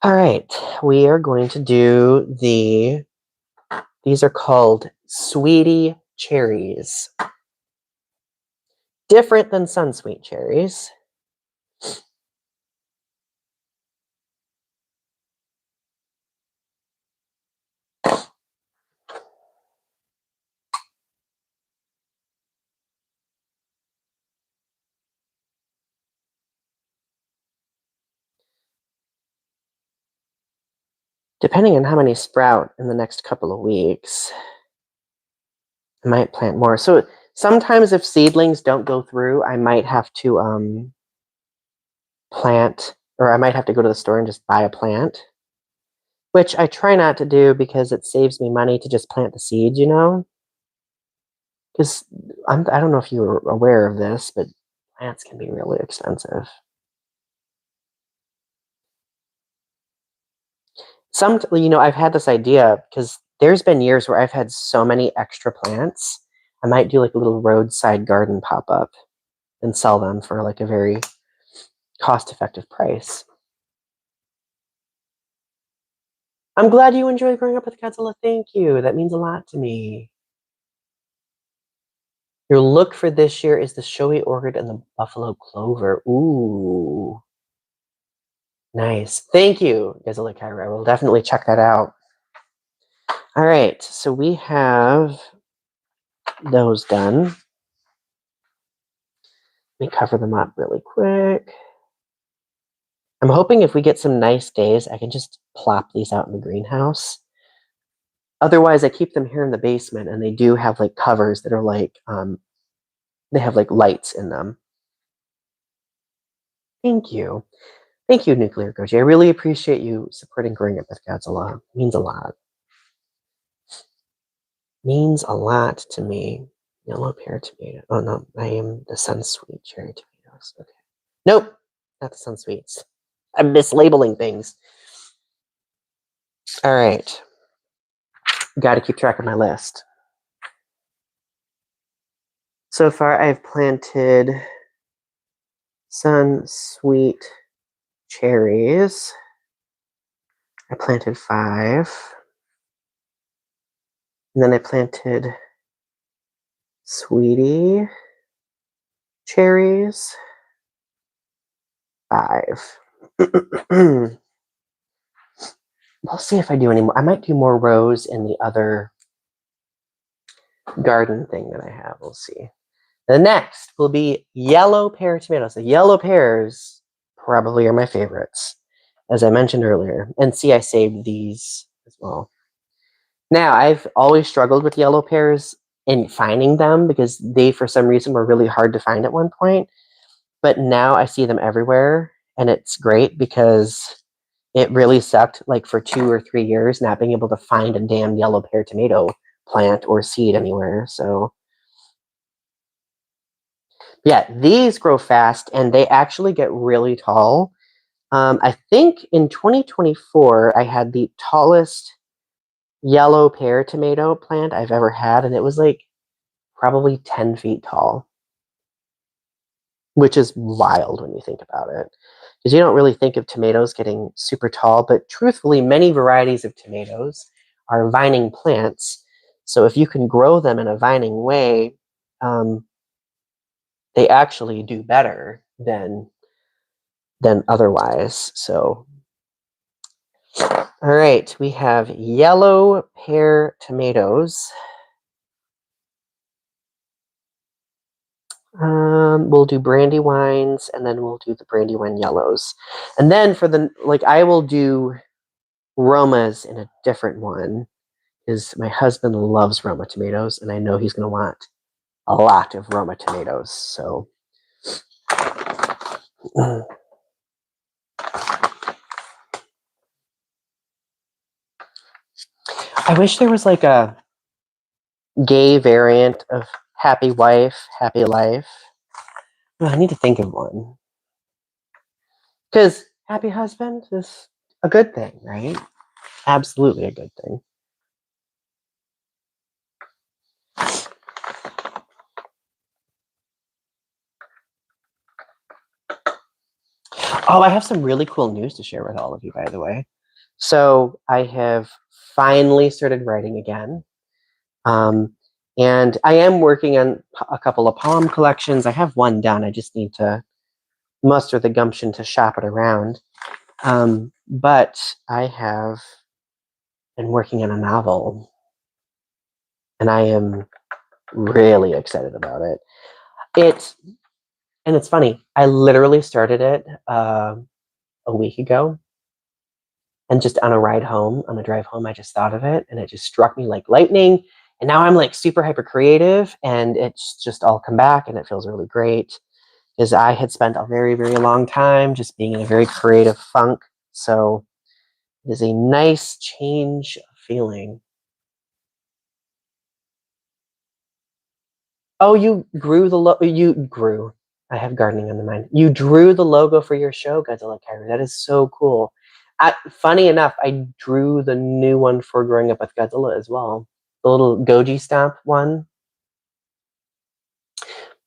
S1: All right, we are going to do these are called sweetie cherries. Different than sunsweet cherries. Depending on how many sprout in the next couple of weeks, I might plant more. So sometimes if seedlings don't go through, I might have to plant, or I might have to go to the store and just buy a plant, which I try not to do because it saves me money to just plant the seeds, because I don't know if you were aware of this, but plants can be really expensive. I've had this idea because there's been years where I've had so many extra plants. I might do like a little roadside garden pop-up and sell them for like a very cost-effective price. I'm glad you enjoyed Growing Up with Godzilla. Thank you. That means a lot to me. Your look for this year is the showy orchid and the buffalo clover. Ooh. Nice. Thank you, Godzilla Kyra. I will definitely check that out. All right. So we have those done. Let me cover them up really quick. I'm hoping if we get some nice days, I can just plop these out in the greenhouse. Otherwise, I keep them here in the basement, and they do have like covers that are like, they have like lights in them. Thank you. Thank you, Nuclear Goji. I really appreciate you supporting Growing Up with Godzilla. It means a lot. Means a lot to me. Yellow pear tomato. Oh no, I am the Sunsweet cherry tomatoes. Okay. Nope, not the Sunsweets. I'm mislabeling things. All right. Got to keep track of my list. So far, I've planted Sunsweet cherries. I planted 5. And then I planted Sweetie cherries. 5. We'll see if I do any more. I might do more rows in the other garden thing that I have. We'll see. The next will be yellow pear tomatoes. The yellow pears probably are my favorites, as I mentioned earlier. And see, I saved these as well. Now, I've always struggled with yellow pears in finding them because they, for some reason, were really hard to find at one point. But now I see them everywhere, and it's great because it really sucked, like, for 2 or 3 years not being able to find a damn yellow pear tomato plant or seed anywhere. So yeah, these grow fast, and they actually get really tall. I think in 2024, I had the tallest yellow pear tomato plant I've ever had, and it was like probably 10 feet tall, which is wild when you think about it. Because you don't really think of tomatoes getting super tall, but truthfully, many varieties of tomatoes are vining plants. So if you can grow them in a vining way, they actually do better than otherwise. So, all right, we have yellow pear tomatoes. We'll do Brandywines, and then we'll do the Brandywine yellows. And then for the, like, I will do Romas in a different one, because my husband loves Roma tomatoes, and I know he's going to want a lot of Roma tomatoes. So, I wish there was like a gay variant of happy wife, happy life. Well, I need to think of one. Because happy husband is a good thing, right? Absolutely a good thing. Oh, I have some really cool news to share with all of you, by the way. So I have finally started writing again. And I am working on a couple of poem collections. I have one done. I just need to muster the gumption to shop it around. But I have been working on a novel, and I am really excited about it. And it's funny. I literally started it a week ago, and just on a ride home, on the drive home, I just thought of it, and it just struck me like lightning. And now I'm like super hyper creative, and it's just all come back, and it feels really great. Because I had spent a very, very long time just being in a very creative funk. So it is a nice change of feeling. Oh, you grew the you grew. I have gardening on the mind. You drew the logo for your show, Godzilla Kyrie. That is so cool. Funny enough, I drew the new one for Growing Up with Godzilla as well. The little Goji stamp one.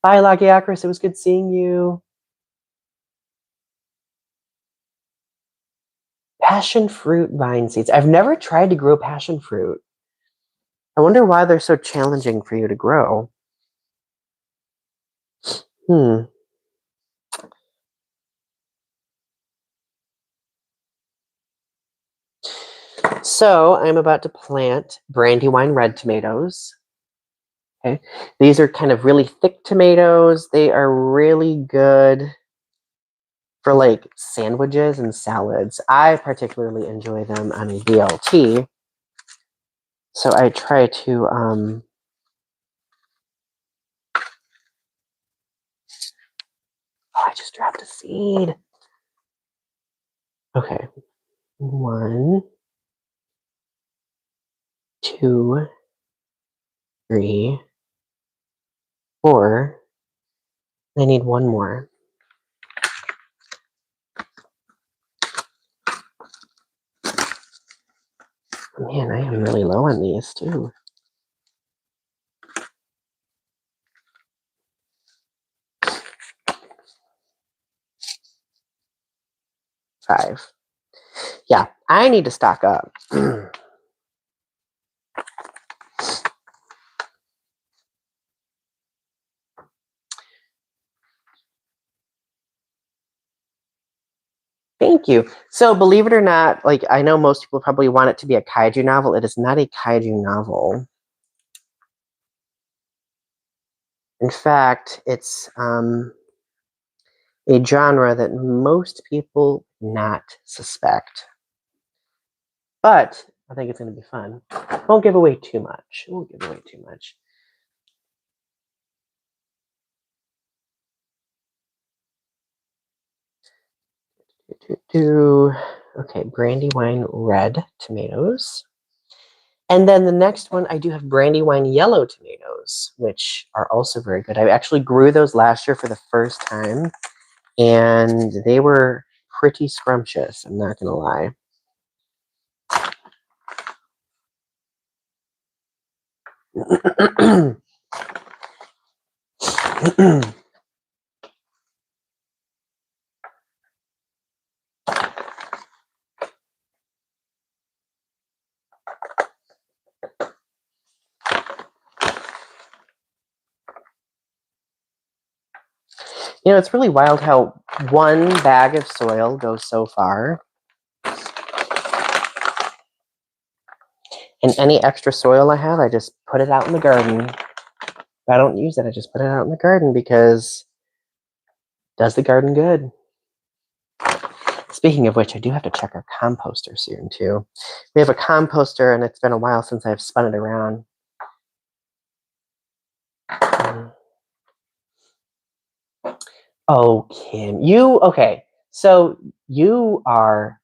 S1: Bye, Lagiacris. It was good seeing you. Passion fruit vine seeds. I've never tried to grow passion fruit. I wonder why they're so challenging for you to grow. So I'm about to plant Brandywine red tomatoes. Okay, these are kind of really thick tomatoes. They are really good for like sandwiches and salads. I particularly enjoy them on a BLT. So I try to oh, I just dropped a seed. Okay. 1, 2, 3, 4. I need one more. Man, I am really low on these too. 5. Yeah, I need to stock up. Thank you. So, believe it or not, like I know most people probably want it to be a kaiju novel. It is not a kaiju novel. In fact, it's a genre that most people not suspect. But I think it's going to be fun. Won't give away too much. Won't give away too much. Okay, Brandywine red tomatoes. And then the next one, I do have Brandywine yellow tomatoes, which are also very good. I actually grew those last year for the first time, and they were pretty scrumptious, I'm not going to lie. You know, it's really wild how one bag of soil goes so far. And any extra soil I have, I just put it out in the garden. If I don't use it, I just put it out in the garden because it does the garden good. Speaking of which, I do have to check our composter soon, too. We have a composter, and it's been a while since I've spun it around. Oh, Kim, okay. So you are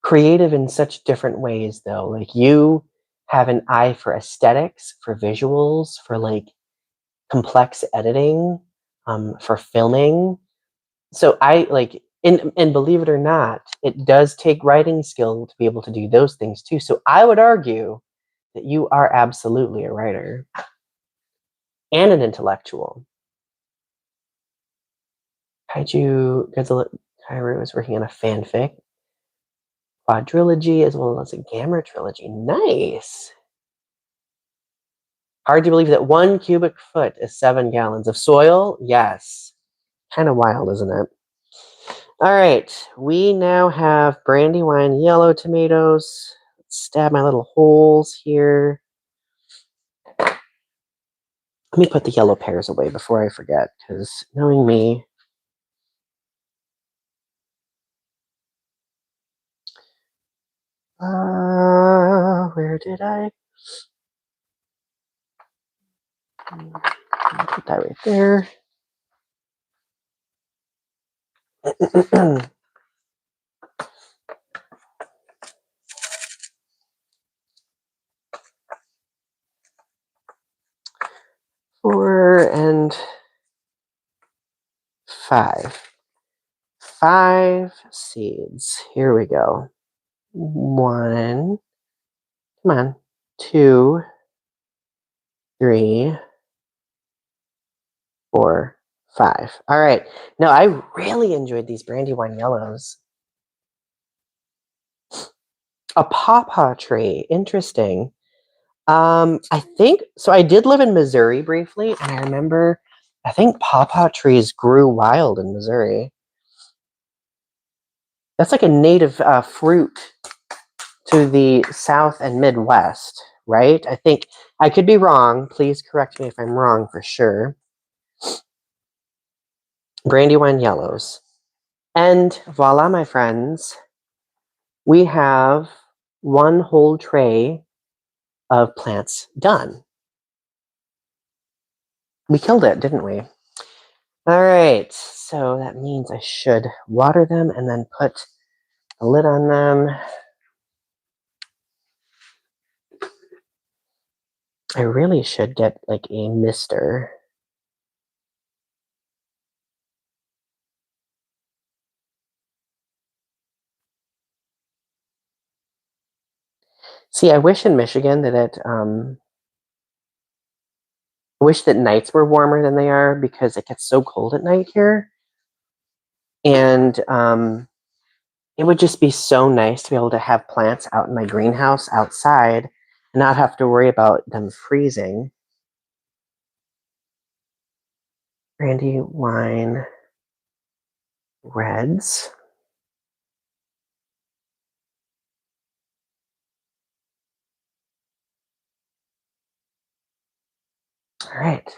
S1: creative in such different ways, though. Like, you have an eye for aesthetics, for visuals, for, like, complex editing, for filming. So I, like, and believe it or not, it does take writing skill to be able to do those things, too. So I would argue that you are absolutely a writer and an intellectual. Kaiju Godzilla Kairu is working on a fanfic quadrilogy as well as a Gamma trilogy. Nice. Hard to believe that 1 cubic foot is 7 gallons of soil. Yes. Kind of wild, isn't it? All right. We now have Brandywine yellow tomatoes. Let's stab my little holes here. Let me put the yellow pears away before I forget, because knowing me, where did I put that right there? 4 and 5. 5 seeds. Here we go. 1. Come on. 2, 3, 4, 5. All right. No, I really enjoyed these Brandywine yellows. A pawpaw tree. Interesting. I think so. I did live in Missouri briefly, and I remember I think pawpaw trees grew wild in Missouri. That's like a native fruit to the South and Midwest, right? I think I could be wrong. Please correct me if I'm wrong for sure. Brandywine yellows. And voila, my friends, we have one whole tray of plants done. We killed it, didn't we? All right, so that means I should water them and then put a lid on them. I really should get like a mister. See, I wish in Michigan that I wish that nights were warmer than they are because it gets so cold at night here. And it would just be so nice to be able to have plants out in my greenhouse outside and not have to worry about them freezing. Brandy wine reds. All right.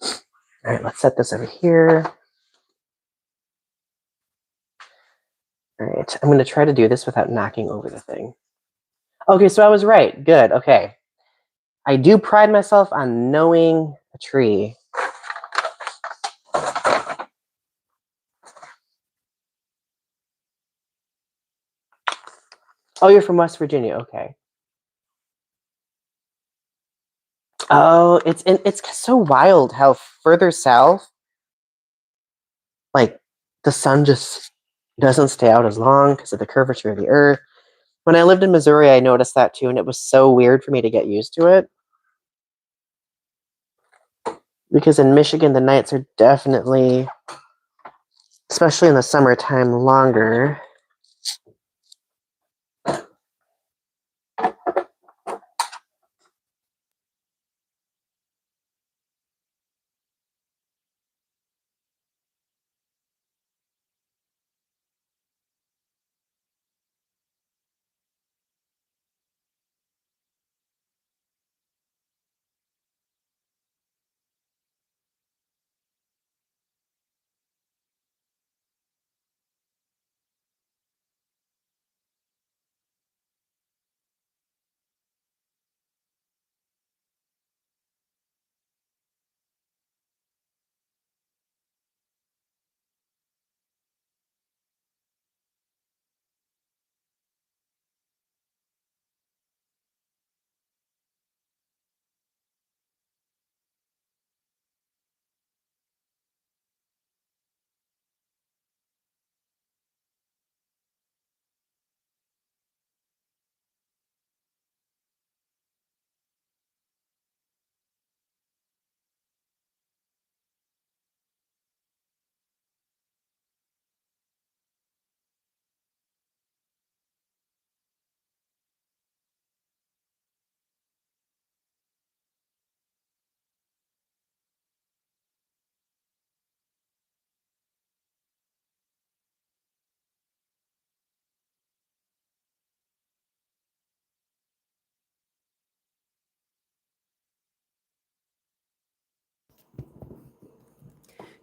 S1: All right, let's set this over here. All right, I'm going to try to do this without knocking over the thing. Okay, so I was right. Good. Okay. I do pride myself on knowing a tree. Oh, you're from West Virginia. Okay. Oh, it's so wild how further south, like the sun just doesn't stay out as long because of the curvature of the earth. When I lived in Missouri, I noticed that too, and it was so weird for me to get used to it. Because in Michigan, the nights are definitely, especially in the summertime, longer.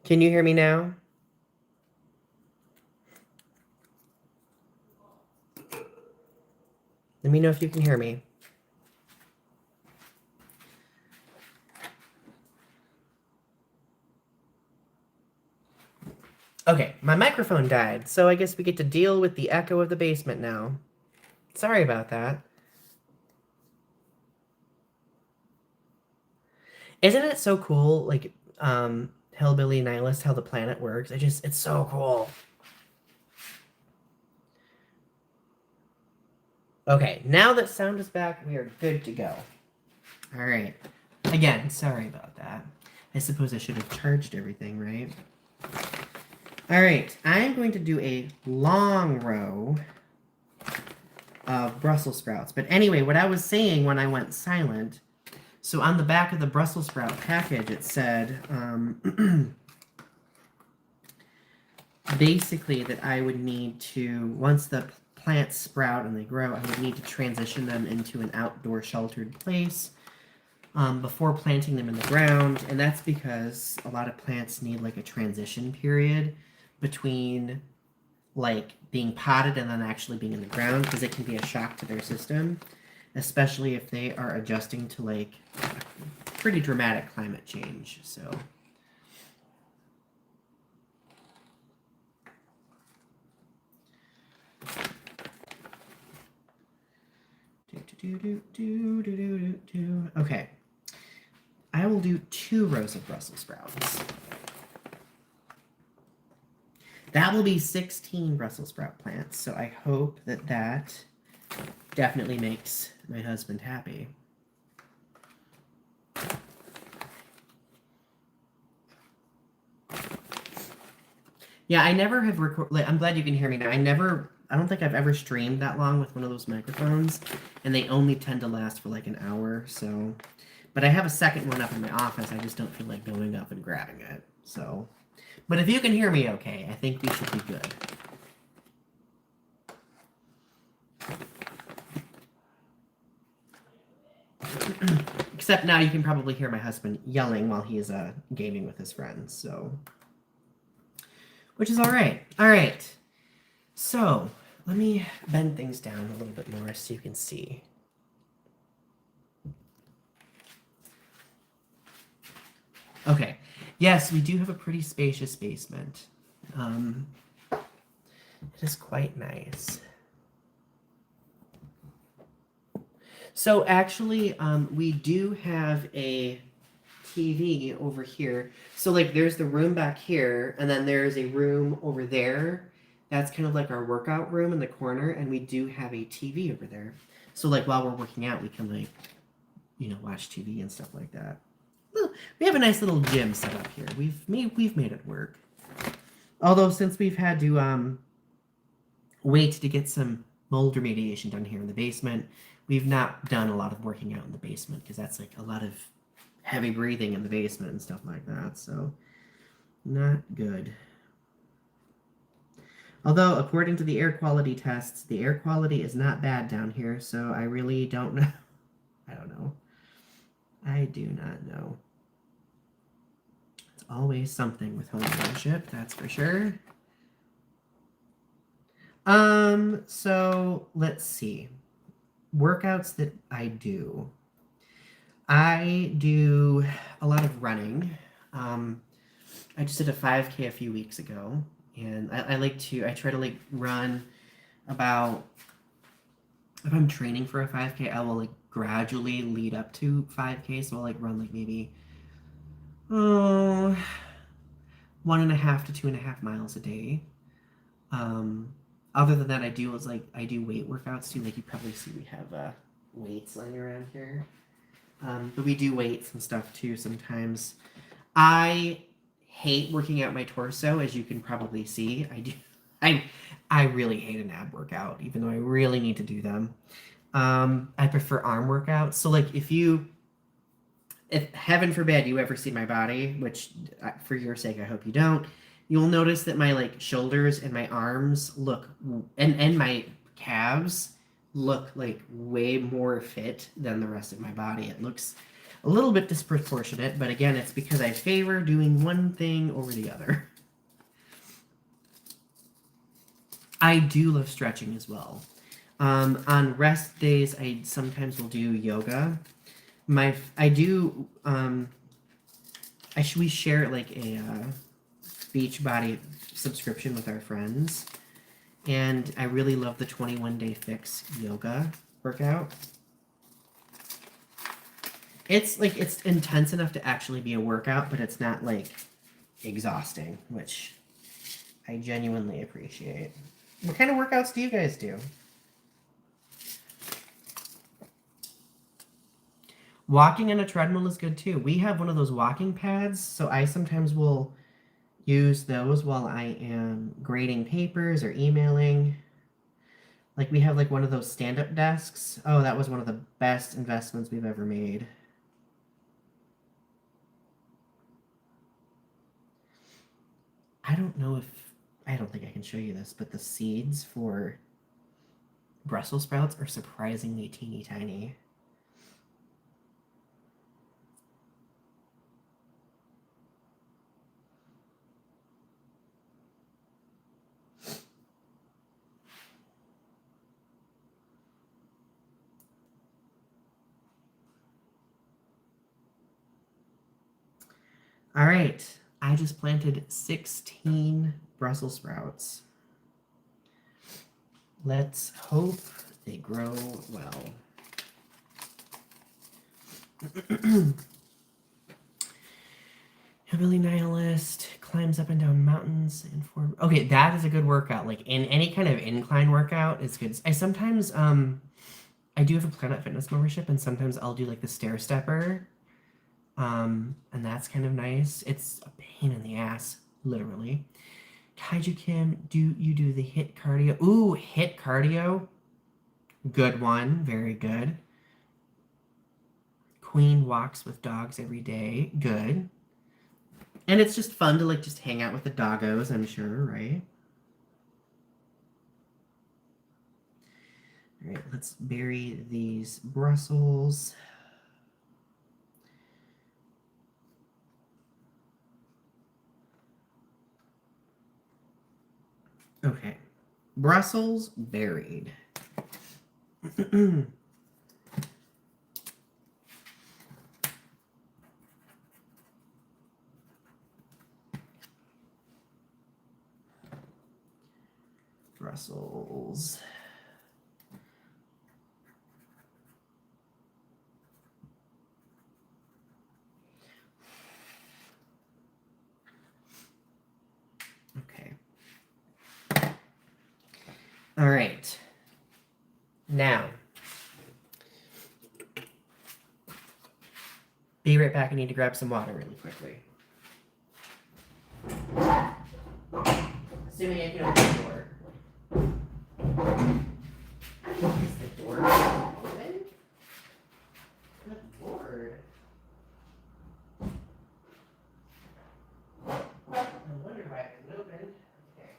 S1: Can you hear me now? Let me know if you can hear me. Okay, my microphone died, so I guess we get to deal with the echo of the basement now. Sorry about that. Isn't it so cool, like, Hillbilly Nihilist, how the planet works? It's so cool. Okay, now that sound is back, we are good to go. All right. Again, sorry about that. I suppose I should have charged everything, right? All right, I'm going to do a long row of Brussels sprouts. But anyway, what I was saying when I went silent, so on the back of the Brussels sprout package, it said basically that I would need to, once the plants sprout and they grow, I would need to transition them into an outdoor sheltered place before planting them in the ground. And that's because a lot of plants need like a transition period between like being potted and then actually being in the ground, because it can be a shock to their system, especially if they are adjusting to like pretty dramatic climate change. So Okay. I will do 2 rows of Brussels sprouts. That will be 16 Brussels sprout plants, so I hope that that definitely makes my husband happy. Yeah, I never have recorded. I'm glad you can hear me now. I don't think I've ever streamed that long with one of those microphones, and they only tend to last for like an hour. So, but I have a second one up in my office. I just don't feel like going up and grabbing it. So, but if you can hear me okay, I think we should be good. Except now you can probably hear my husband yelling while he is gaming with his friends. So, which is all right. All right. So let me bend things down a little bit more so you can see. Okay. Yes, we do have a pretty spacious basement. It is quite nice. So actually, we do have a TV over here. So like there's the room back here, and then there's a room over there. That's kind of like our workout room in the corner, and we do have a TV over there. So like while we're working out, we can like, you know, watch TV and stuff like that. Well, we have a nice little gym set up here. We've made it work. Although since we've had to wait to get some mold remediation done here in the basement, we've not done a lot of working out in the basement because that's like a lot of heavy breathing in the basement and stuff like that. So not good. Although, according to the air quality tests, the air quality is not bad down here, so I really don't know. I don't know. I do not know. It's always something with home ownership, that's for sure. So let's see. Workouts that I do. I do a lot of running. I just did a 5K a few weeks ago. And I try to like run about, if I'm training for a 5K, I will like gradually lead up to 5K. So I'll like run like maybe 1.5 to 2.5 miles a day. Other than that, I do weight workouts too. Like you probably see we have weights lying around here. But we do weights and stuff too sometimes. I hate working out my torso, as you can probably see. I really hate an ab workout, even though I really need to do them. I prefer arm workouts. So like if heaven forbid you ever see my body, which for your sake I hope you don't, you'll notice that my like shoulders and my arms look and my calves look like way more fit than the rest of my body. It looks a little bit disproportionate, but again, it's because I favor doing one thing over the other. I do love stretching as well. On rest days, I sometimes will do yoga. We share like a Beachbody subscription with our friends, and I really love the 21-day fix yoga workout. It's intense enough to actually be a workout, but it's not like exhausting, which I genuinely appreciate. What kind of workouts do you guys do? Walking on a treadmill is good too. We have one of those walking pads, so I sometimes will use those while I am grading papers or emailing. Like we have like one of those stand-up desks. Oh, that was one of the best investments we've ever made. I don't think I can show you this, but the seeds for Brussels sprouts are surprisingly teeny tiny. All right, I just planted 16 Brussels sprouts. Let's hope they grow well.
S2: Hillbilly nihilist climbs up and down mountains and for okay, that is a good workout. Like in any kind of incline workout is good. I sometimes I do have a Planet Fitness membership, and sometimes I'll do like the stair stepper, and that's kind of nice. It's a pain in the ass, literally. Kaiju Kim, do you do the hit cardio? Ooh, hit cardio. Good one, very good. Queen walks with dogs every day. Good. And it's just fun to like just hang out with the doggos, I'm sure, right? All right, let's bury these Brussels. Okay, Brussels buried. Brussels. Okay. All right. Now, be right back. I need to grab some water really quickly. Assuming I can open the door. Is the door open? Good Lord. I wonder why it isn't open. Okay.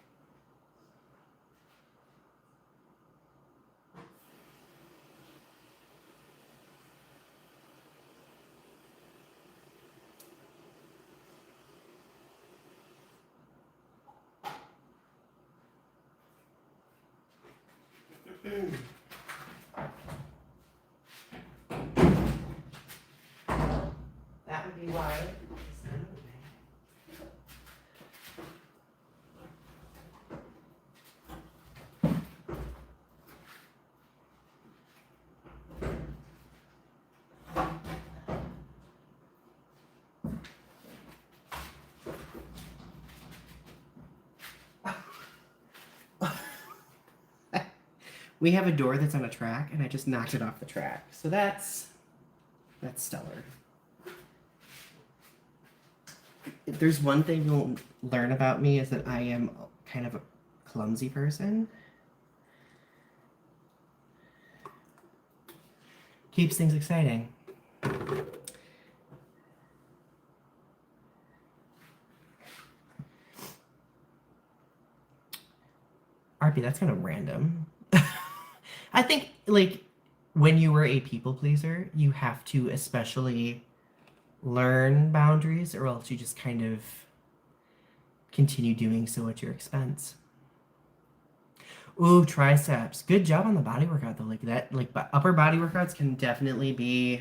S2: That would be why it's not open. We have a door that's on a track, and I just knocked it off the track. So that's stellar. If there's one thing you'll learn about me is that I am kind of a clumsy person. Keeps things exciting. RP, that's kind of random. I think, like, when you were a people pleaser, you have to especially learn boundaries, or else you just kind of continue doing so at your expense. Ooh, triceps. Good job on the body workout, though. Like, that, like, upper body workouts can definitely be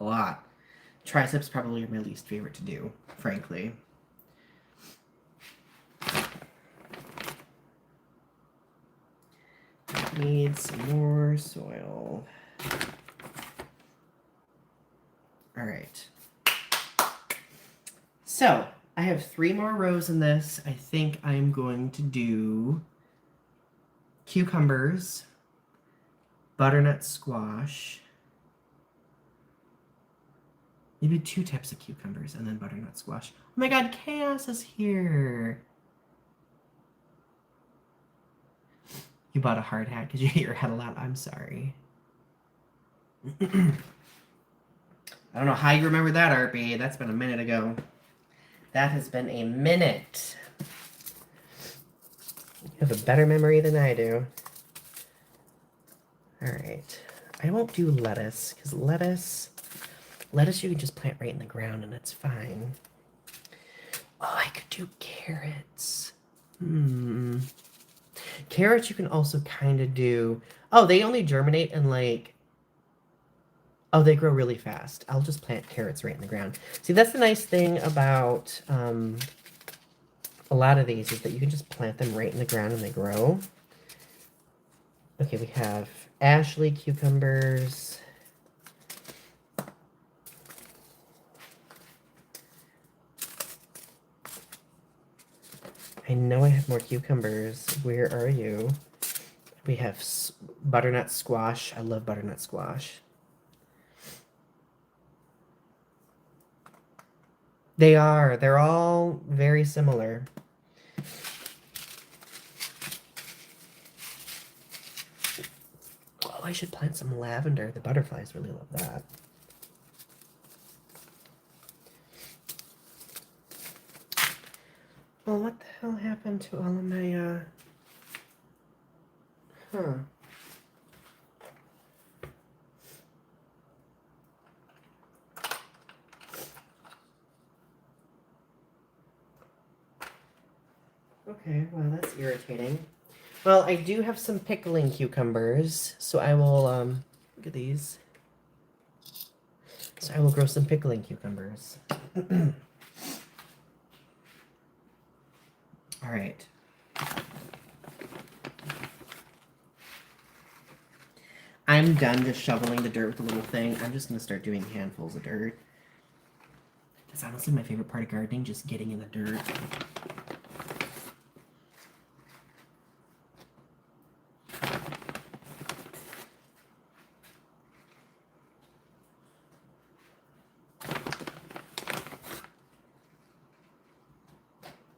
S2: a lot. Triceps probably are my least favorite to do, frankly. Need some more soil. All right. So I have 3 more rows in this. I think I'm going to do cucumbers, butternut squash, maybe 2 types of cucumbers, and then butternut squash. Oh my God, Chaos is here. You bought a hard hat because you hit your head a lot. I'm sorry. I don't know how you remember that, RP. That's been a minute ago. That has been a minute. You have a better memory than I do. All right. I won't do lettuce, because lettuce you can just plant right in the ground and it's fine. Oh, I could do carrots. Carrots you can also kind of do... Oh, they only germinate in like... Oh, they grow really fast. I'll just plant carrots right in the ground. See, that's the nice thing about a lot of these is that you can just plant them right in the ground and they grow. Okay, we have Ashley cucumbers. I know I have more cucumbers. Where are you? We have butternut squash. I love butternut squash. They are. They're all very similar. Oh, I should plant some lavender. The butterflies really love that. Well, what the hell happened to all of my, huh. Okay, well, that's irritating. Well, I do have some pickling cucumbers, so I will, look at these. So I will grow some pickling cucumbers. All right. I'm done just shoveling the dirt with the little thing. I'm just going to start doing handfuls of dirt. That's honestly my favorite part of gardening, just getting in the dirt.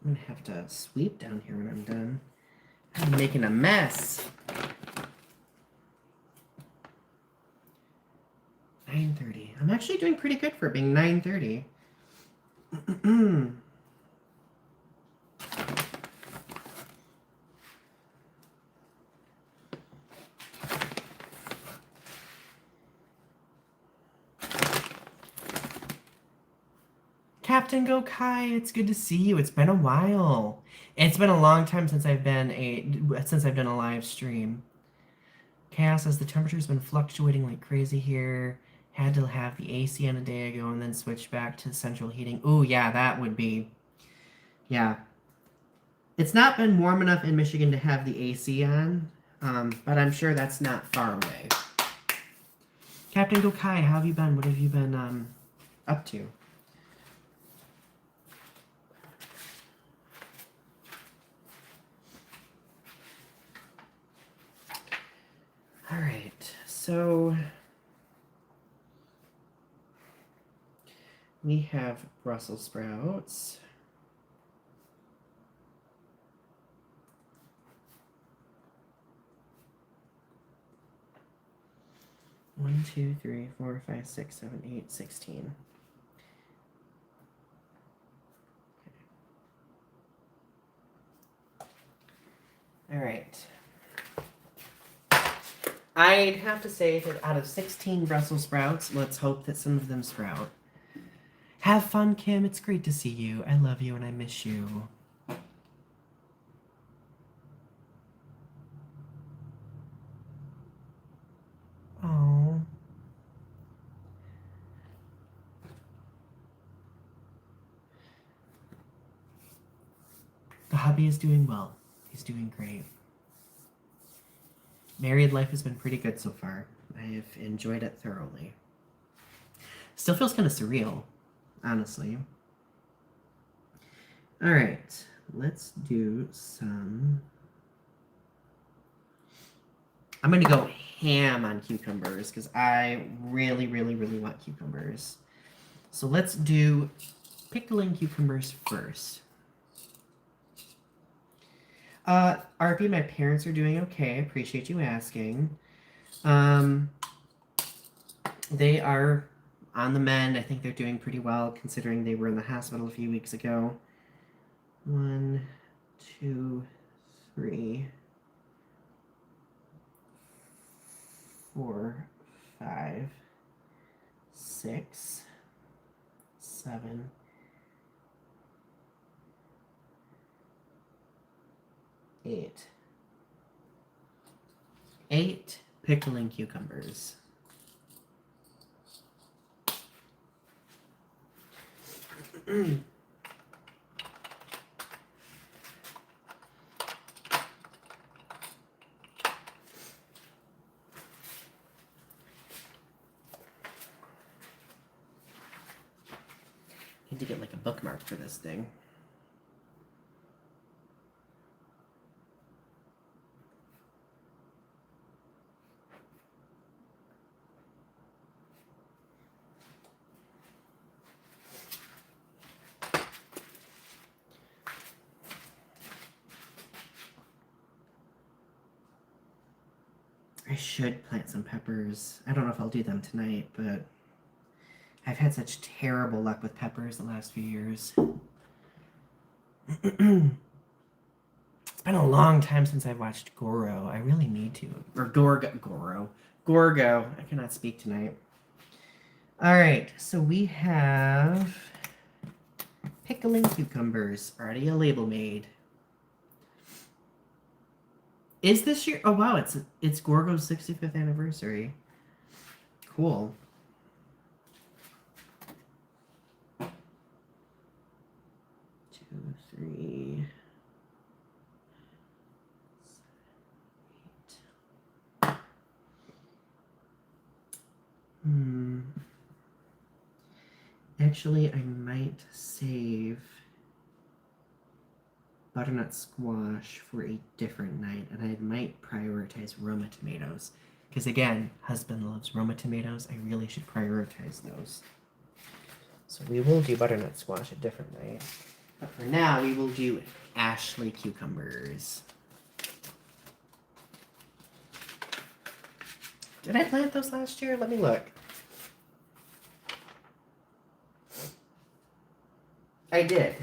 S2: I'm gonna have to sweep down here when I'm done. I'm making a mess. 9:30. I'm actually doing pretty good for being 9:30. Captain Go Kai, it's good to see you. It's been a while. It's been a long time since I've done a live stream. Chaos says the temperature's been fluctuating like crazy here. Had to have the AC on a day ago and then switch back to central heating. Ooh, yeah, that would be. Yeah. It's not been warm enough in Michigan to have the AC on, but I'm sure that's not far away. Captain Go Kai, how have you been? What have you been up to? All right, so we have Brussels sprouts. One, 2, 3, 4, 5, 6, 7, 8, 16. All right. I'd have to say that out of 16 Brussels sprouts, let's hope that some of them sprout. Have fun, Kim. It's great to see you. I love you and I miss you. Oh. The hubby is doing well. He's doing great. Married life has been pretty good so far. I have enjoyed it thoroughly. Still feels kind of surreal, honestly. All right, let's do some. I'm going to go ham on cucumbers because I really, really, really want cucumbers. So let's do pickling cucumbers first. RP, my parents are doing okay. I appreciate you asking. They are on the mend. I think they're doing pretty well considering they were in the hospital a few weeks ago. 1, 2, 3, 4, 5, 6, 7, 8. 8 pickling cucumbers. Need to get like a bookmark for this thing. I should plant some peppers. I don't know if I'll do them tonight, but I've had such terrible luck with peppers the last few years. It's been a long time since I've watched Goro. I really need to. Or Gorgo. I cannot speak tonight. All right, so we have pickling cucumbers. Already a label made. Is this year? Oh wow, it's Gorgo's 65th anniversary. Cool. 2, 3, 7, 8. Actually, I might save butternut squash for a different night, and I might prioritize Roma tomatoes. Because again, husband loves Roma tomatoes. I really should prioritize those. So we will do butternut squash a different night. But for now, we will do Ashley cucumbers. Did I plant those last year? Let me look. I did.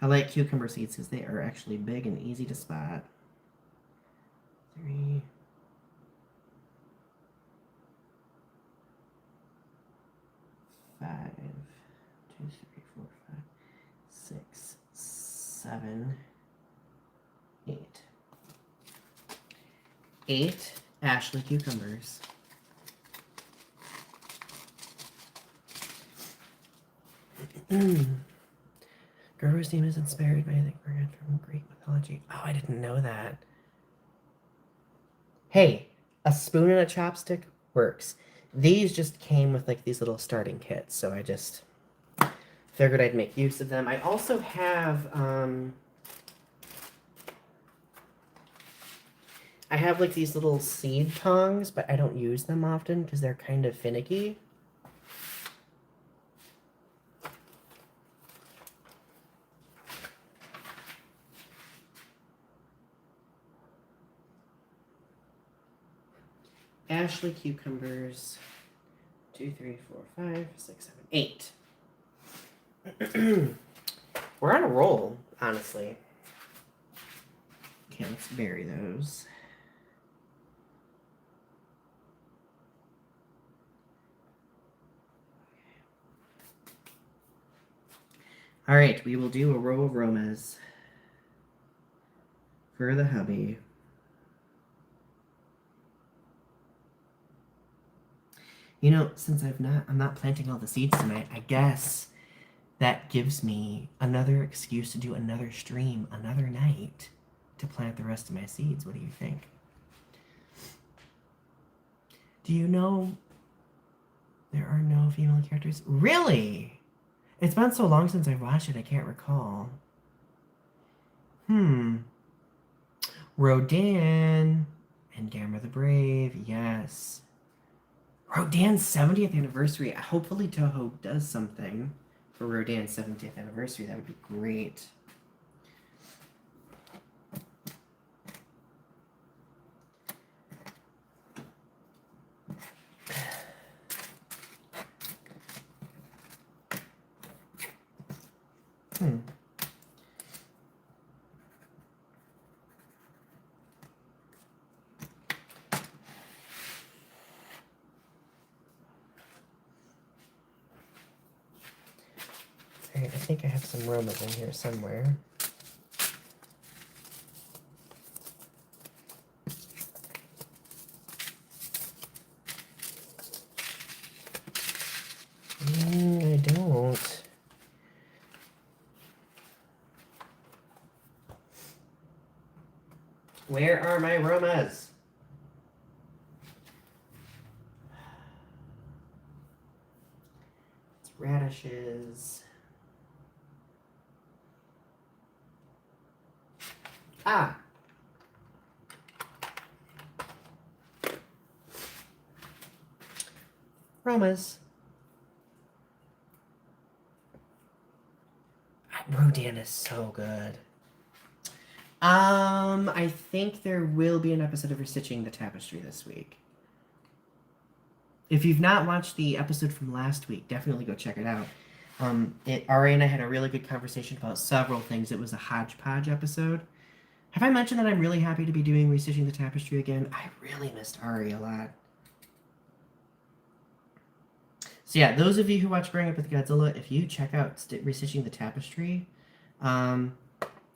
S2: I like cucumber seeds because they are actually big and easy to spot. 3, 5, 2, 3, 4, 5, 6, 7, 8. 8 Ashley cucumbers. Goro's name is inspired by the word from Greek mythology. Oh, I didn't know that. Hey, a spoon and a chopstick works. These just came with like these little starting kits, so I just figured I'd make use of them. I also have like these little seed tongs, but I don't use them often because they're kind of finicky. Ashley cucumbers. 2, 3, 4, 5, 6, 7, 8. We're on a roll, honestly. Okay, let's bury those. All right, we will do a row of Romas for the hubby. You know, since I'm not planting all the seeds tonight, I guess that gives me another excuse to do another stream another night to plant the rest of my seeds. What do you think? Do you know there are no female characters? Really? It's been so long since I've watched it, I can't recall. Rodan and Gamma the Brave, yes. Rodan's 70th anniversary. Hopefully Toho does something for Rodan's 70th anniversary. That would be great. Alright, I think I have some Romas in here somewhere. I don't. Where are my Romas? It's radishes. Ah. Romas. Rodan is so good. I think there will be an episode of Restitching the Tapestry this week. If you've not watched the episode from last week, definitely go check it out. Ari and I had a really good conversation about several things. It was a hodgepodge episode. Have I mentioned that I'm really happy to be doing Restitching the Tapestry again? I really missed Ari a lot. So yeah, those of you who watch Growing Up with Godzilla, if you check out Restitching the Tapestry,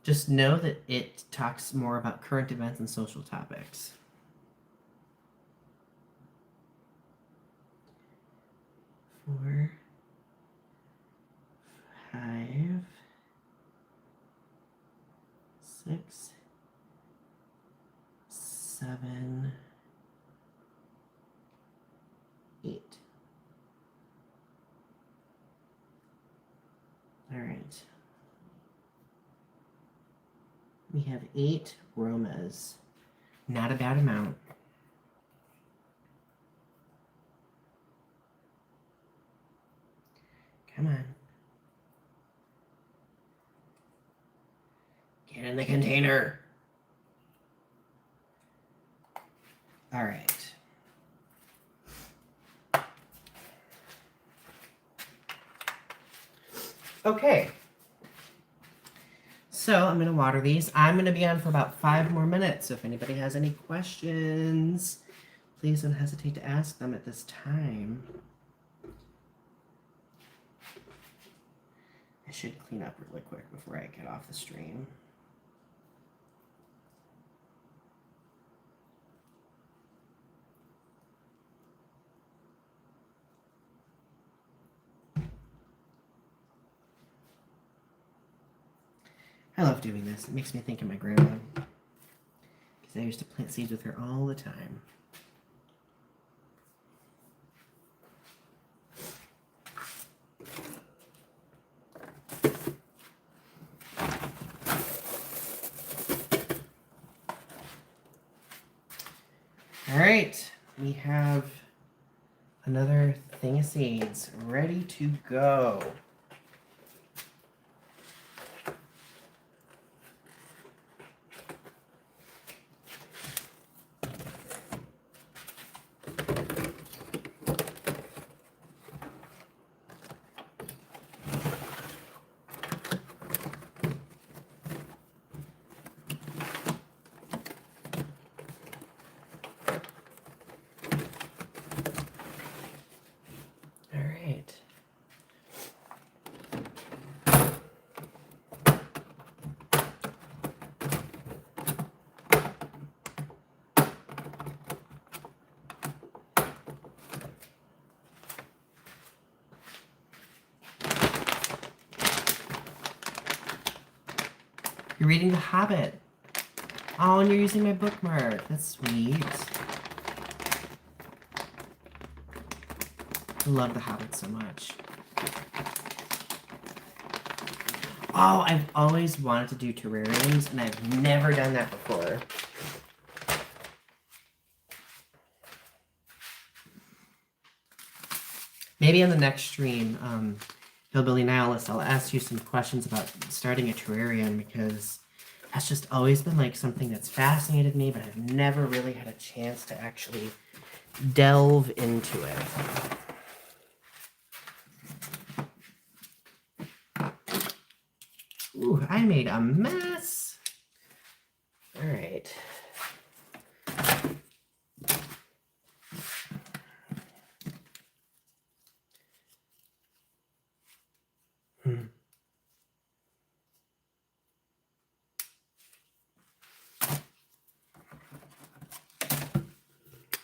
S2: just know that it talks more about current events and social topics. 4, 5, 6, 7, 8. All right. We have 8 Romas. Not a bad amount. Come on. Get in the container. All right. Okay. So I'm going to water these. I'm going to be on for about 5 more minutes. So if anybody has any questions, please don't hesitate to ask them at this time. I should clean up really quick before I get off the stream. I love doing this. It makes me think of my grandma. Because I used to plant seeds with her all the time. All right, we have another thing of seeds ready to go. You're reading The Hobbit. Oh, and you're using my bookmark. That's sweet. I love The Hobbit so much. Oh, I've always wanted to do terrariums, and I've never done that before. Maybe on the next stream, Hillbilly Nihilist, I'll ask you some questions about starting a terrarium, because that's just always been like something that's fascinated me, but I've never really had a chance to actually delve into it. Ooh, I made a mess. All right.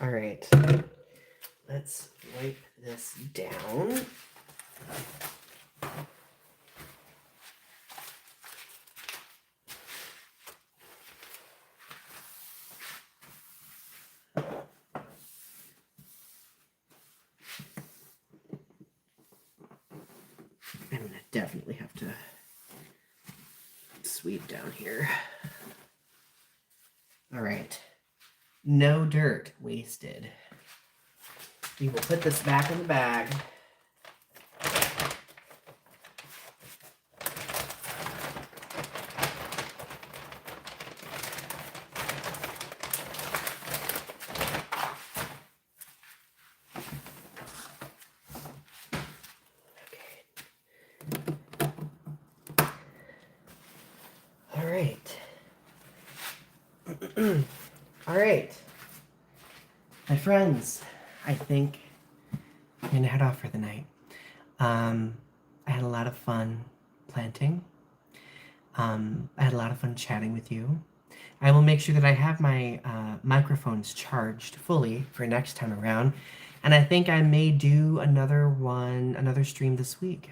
S2: All right. Let's wipe this down. I'm gonna definitely have to sweep down here. All right. No dirt wasted. We will put this back in the bag. All right. All right. My friends, I think I'm going to head off for the night. I had a lot of fun planting. I had a lot of fun chatting with you. I will make sure that I have my microphones charged fully for next time around. And I think I may do another stream this week.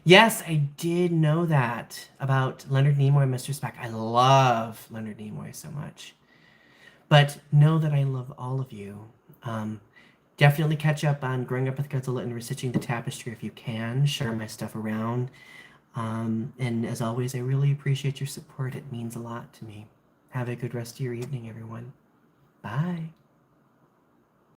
S2: Yes, I did know that about Leonard Nimoy and Mr. Spock. I love Leonard Nimoy so much. But know that I love all of you. Definitely catch up on Growing Up with Godzilla and Restitching the Tapestry if you can. Share my stuff around. And as always, I really appreciate your support. It means a lot to me. Have a good rest of your evening, everyone. Bye.